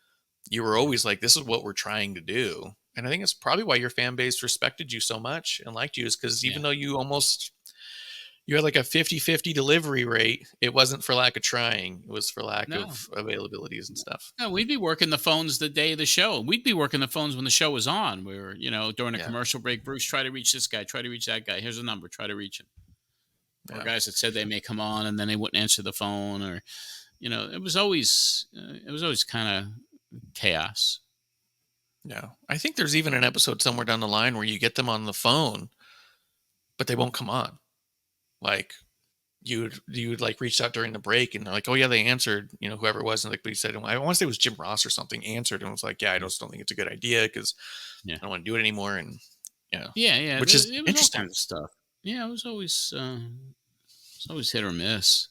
You were always like, this is what we're trying to do. And I think it's probably why your fan base respected you so much and liked you, is because even though you had like a 50-50 delivery rate, it wasn't for lack of trying. It was for lack of availabilities and stuff. No, we'd be working the phones the day of the show. We'd be working the phones when the show was on. We were, during a commercial break, Bruce, try to reach this guy, try to reach that guy. Here's a number, try to reach him. Or guys that said they may come on and then they wouldn't answer the phone, or, it was always kind of chaos. Yeah. I think there's even an episode somewhere down the line where you get them on the phone, but they won't come on. Like you'd like reached out during the break and they're like, oh yeah, they answered, whoever it was. And like, but he said, I want to say it was Jim Ross or something, answered and was like, yeah, I just don't think it's a good idea because I don't want to do it anymore. And yeah. Which is interesting. All kinds of stuff. Yeah. It was always hit or miss.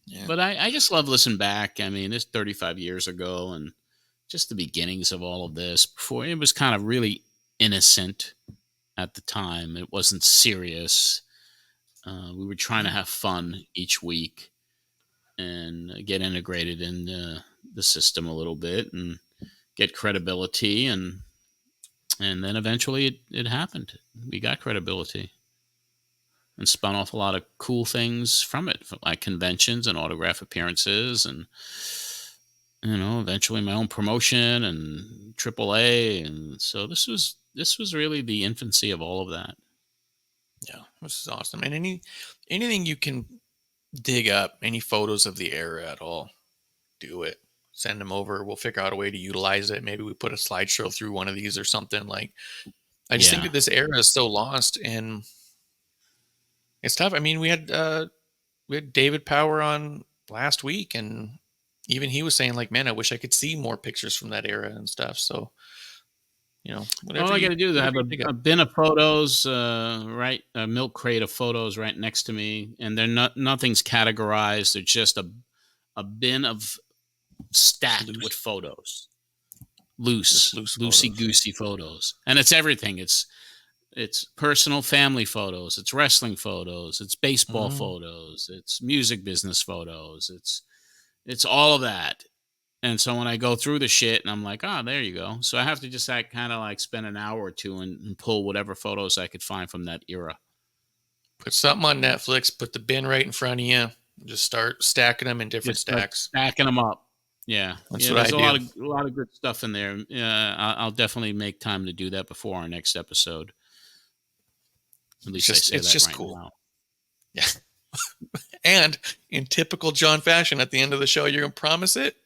Yeah. But I just love listening back. I mean, it's 35 years ago and just the beginnings of all of this before it was kind of really innocent at the time. It wasn't serious. We were trying to have fun each week and get integrated in the system a little bit and get credibility. And then eventually it happened. We got credibility and spun off a lot of cool things from it, like conventions and autograph appearances and, eventually my own promotion and AAA. And so this was really the infancy of all of that. Yeah, this is awesome. And anything you can dig up, any photos of the era at all, do it. Send them over. We'll figure out a way to utilize it. Maybe we put a slideshow through one of these or something. Like, I just think that this era is so lost, and it's tough. I mean, we had David Power on last week, and even he was saying, like, man, I wish I could see more pictures from that era and stuff. So, whatever. All I got to do is have a bin of photos, a milk crate of photos right next to me, and they're nothing's categorized. They're just a bin of stacked with photos, loosey goosey photos, and it's everything. It's personal family photos, it's wrestling photos, it's baseball photos, it's music business photos, it's all of that. And so when I go through the shit and I'm like, there you go. So I have to just kind of like spend an hour or two and pull whatever photos I could find from that era. Put something on Netflix, put the bin right in front of you, just start stacking them in different stacks. Stacking them up. Yeah. That's what there's a lot of good stuff in there. I'll definitely make time to do that before our next episode. At least it's just right cool. Now. Yeah. And in typical John fashion, at the end of the show, you're going to promise it.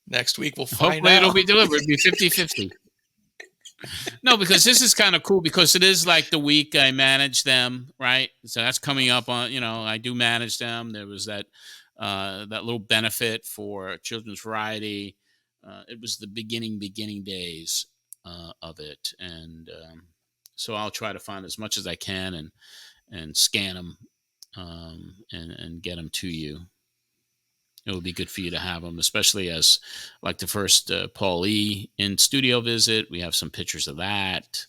Next week, we'll find Hopefully out. It'll be delivered. It'll be 50-50. No, because this is kind of cool because it is like the week I manage them, right? So that's coming up on, I do manage them. There was that little benefit for Children's Variety. It was the beginning days of it. And so I'll try to find as much as I can and scan them and get them to you. It would be good for you to have them, especially as like the first Paul E. in studio visit. We have some pictures of that,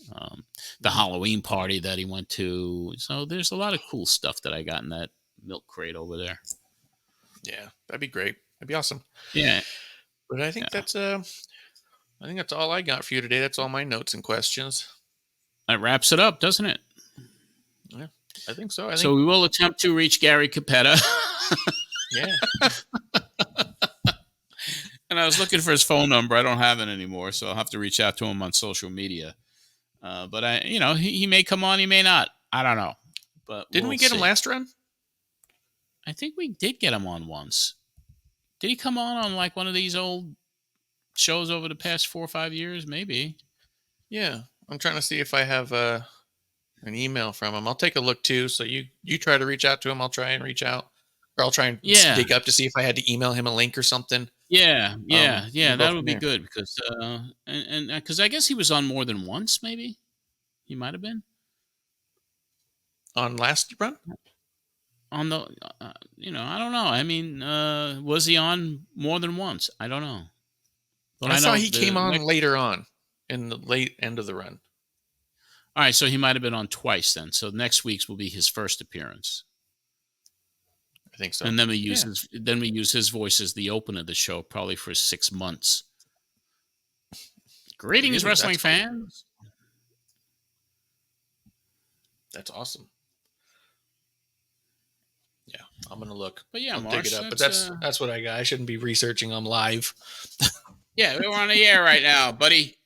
the Halloween party that he went to. So there's a lot of cool stuff that I got in that milk crate over there. Yeah, that'd be great. That'd be awesome. Yeah. But I think that's all I got for you today. That's all my notes and questions. That wraps it up, doesn't it? Yeah, I think so. So we will attempt to reach Gary Capetta. Yeah. And I was looking for his phone number. I don't have it anymore, so I'll have to reach out to him on social media. But he may come on, he may not. I don't know. But didn't we get him last run? I think we did get him on once. Did he come on like one of these old shows over the past 4 or 5 years? Maybe. Yeah, I'm trying to see if I have an email from him. I'll take a look too. So you try to reach out to him. I'll try and reach out. Or I'll try and dig up to see if I had to email him a link or something. Yeah. That would be good because because I guess he was on more than once. Maybe he might have been on last run. On the, I don't know. I mean, was he on more than once? I don't know. But I saw he came on later on in the late end of the run. All right, so he might have been on twice then. So next week's will be his first appearance. I think so. And then we use his voice as the open of the show, probably for 6 months. Greetings, wrestling fans. That's awesome. Yeah, I'm gonna look. But yeah, I'll Marsh, dig it up. But that's what I got. I shouldn't be researching them live. Yeah, we're on the air right now, buddy.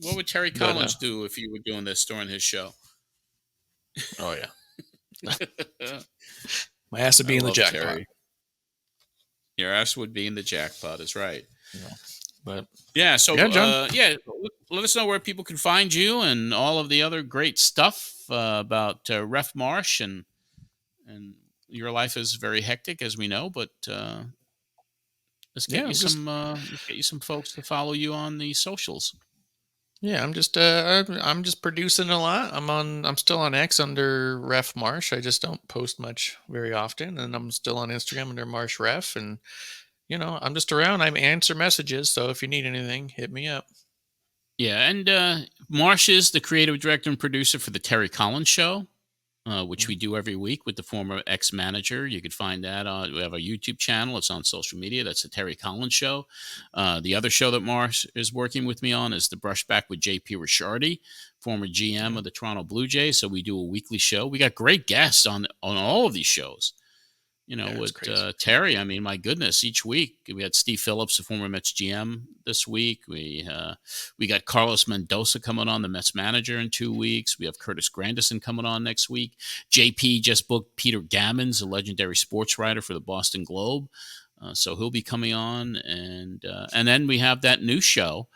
What would Terry Collins do if you were doing this during his show? Oh yeah. My ass would be in the jackpot. Terry. Your ass would be in the jackpot, is right. Yeah. But yeah, so let us know where people can find you and all of the other great stuff about Ref Marsh and your life is very hectic, as we know. But let's get you some folks to follow you on the socials. Yeah, I'm just producing a lot. I'm still on X under Ref Marsh. I just don't post much very often, and I'm still on Instagram under Marsh Ref. And I'm just around. I answer messages, so if you need anything, hit me up. Yeah, and Marsh is the creative director and producer for the Terry Collins Show, which we do every week with the former ex-manager. You could find that on, we have our YouTube channel. It's on social media. That's the Terry Collins Show. The other show that Marsh is working with me on is the Brushback with J.P. Ricciardi, former GM of the Toronto Blue Jays. So we do a weekly show. We got great guests on all of these shows. You know, with Terry, I mean, my goodness, each week we had Steve Phillips, the former Mets GM, this week. We got Carlos Mendoza coming on, the Mets manager, in 2 weeks. We have Curtis Grandison coming on next week. JP just booked Peter Gammons, a legendary sports writer for the Boston Globe, so he'll be coming on. And then we have that new show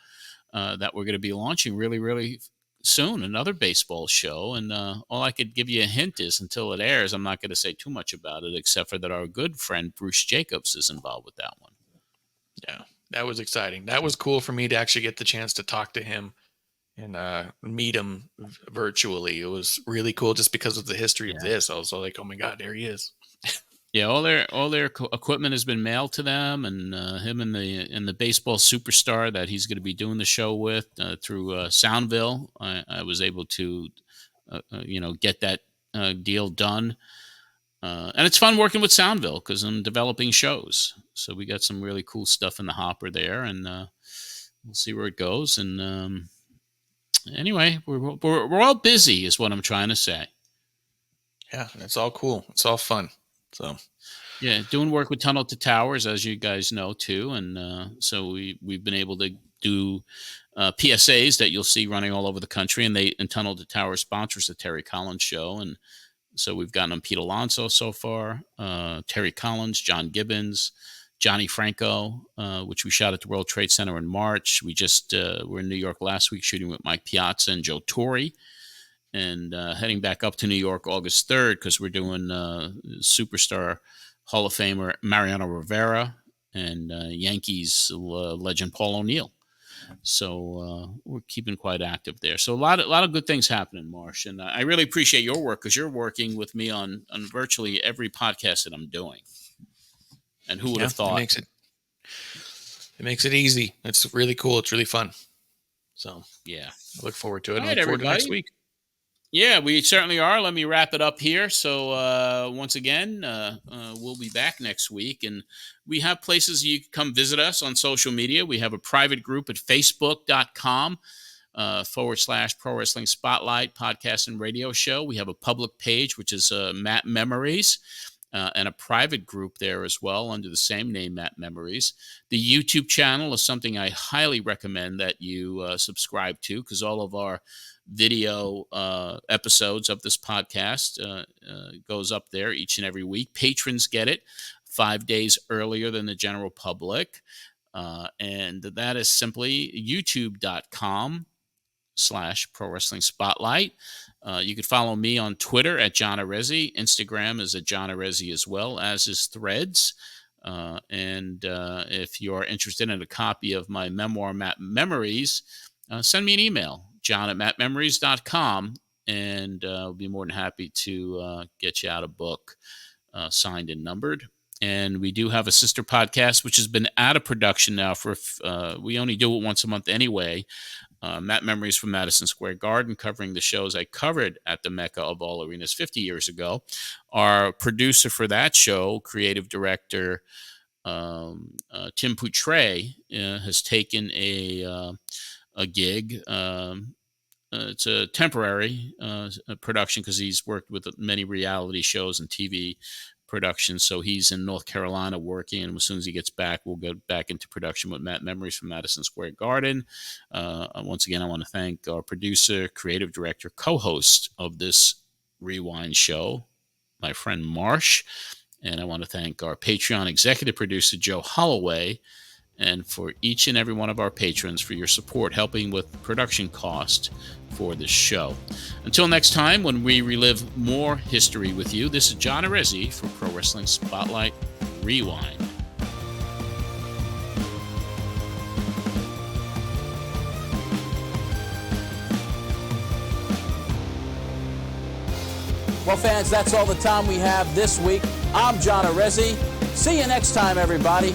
that we're going to be launching really, really soon, another baseball show. And all I could give you a hint is, until it airs, I'm not going to say too much about it, except for that our good friend Bruce Jacobs is involved with that one. Yeah, that was exciting. That was cool for me to actually get the chance to talk to him and meet him virtually. It was really cool just because of the history of this. I was like, oh my God, there he is. Yeah, all their equipment has been mailed to them, and him and the baseball superstar that he's going to be doing the show with through Soundville. I was able to, get that deal done, and it's fun working with Soundville because I'm developing shows. So we got some really cool stuff in the hopper there, and we'll see where it goes. And anyway, we're all busy, is what I'm trying to say. Yeah, it's all cool. It's all fun. So, yeah, doing work with Tunnel to Towers, as you guys know too, and so we've been able to do PSAs that you'll see running all over the country, and Tunnel to Towers sponsors the Terry Collins Show, and so we've gotten on Pete Alonso so far, Terry Collins, John Gibbons, Johnny Franco, which we shot at the World Trade Center in March. We just were in New York last week shooting with Mike Piazza and Joe Torre. And heading back up to New York August 3rd because we're doing superstar Hall of Famer Mariano Rivera and Yankees legend Paul O'Neill. So we're keeping quite active there. So a lot of good things happening, Marsh. And I really appreciate your work because you're working with me on virtually every podcast that I'm doing. And who would have thought? It makes it easy. It's really cool. It's really fun. So yeah, I look forward to it. All I look forward to next week. Yeah, we certainly are. Let me wrap it up here. So once again, we'll be back next week. And we have places you can come visit us on social media. We have a private group at facebook.com / Pro Wrestling Spotlight podcast and radio show. We have a public page, which is Matt Memories, and a private group there as well under the same name, Matt Memories. The YouTube channel is something I highly recommend that you subscribe to because all of our video episodes of this podcast goes up there each and every week. Patrons get it 5 days earlier than the general public. And that is simply youtube.com / Pro Wrestling Spotlight. You could follow me on Twitter at John Arezzi. Instagram is at John Arezzi as well, as is Threads. And if you're interested in a copy of my memoir, Matt Memories, send me an email, john@mattmemories.com, and I'll be more than happy to get you out a book signed and numbered. And we do have a sister podcast, which has been out of production now for, we only do it once a month anyway. Matt Memories from Madison Square Garden, covering the shows I covered at the Mecca of all arenas 50 years ago. Our producer for that show, creative director Tim Poutre, has taken a gig. It's a temporary production because he's worked with many reality shows and TV production. So he's in North Carolina working, and as soon as he gets back, we'll go back into production with Matt Memories from Madison Square Garden. Once again, I want to thank our producer, creative director, co-host of this Rewind show, my friend Marsh. And I want to thank our Patreon executive producer, Joe Holloway, and for each and every one of our patrons for your support, helping with production cost for this show. Until next time, when we relive more history with you, this is John Arezzi for Pro Wrestling Spotlight Rewind. Well, fans, that's all the time we have this week. I'm John Arezzi. See you next time, everybody.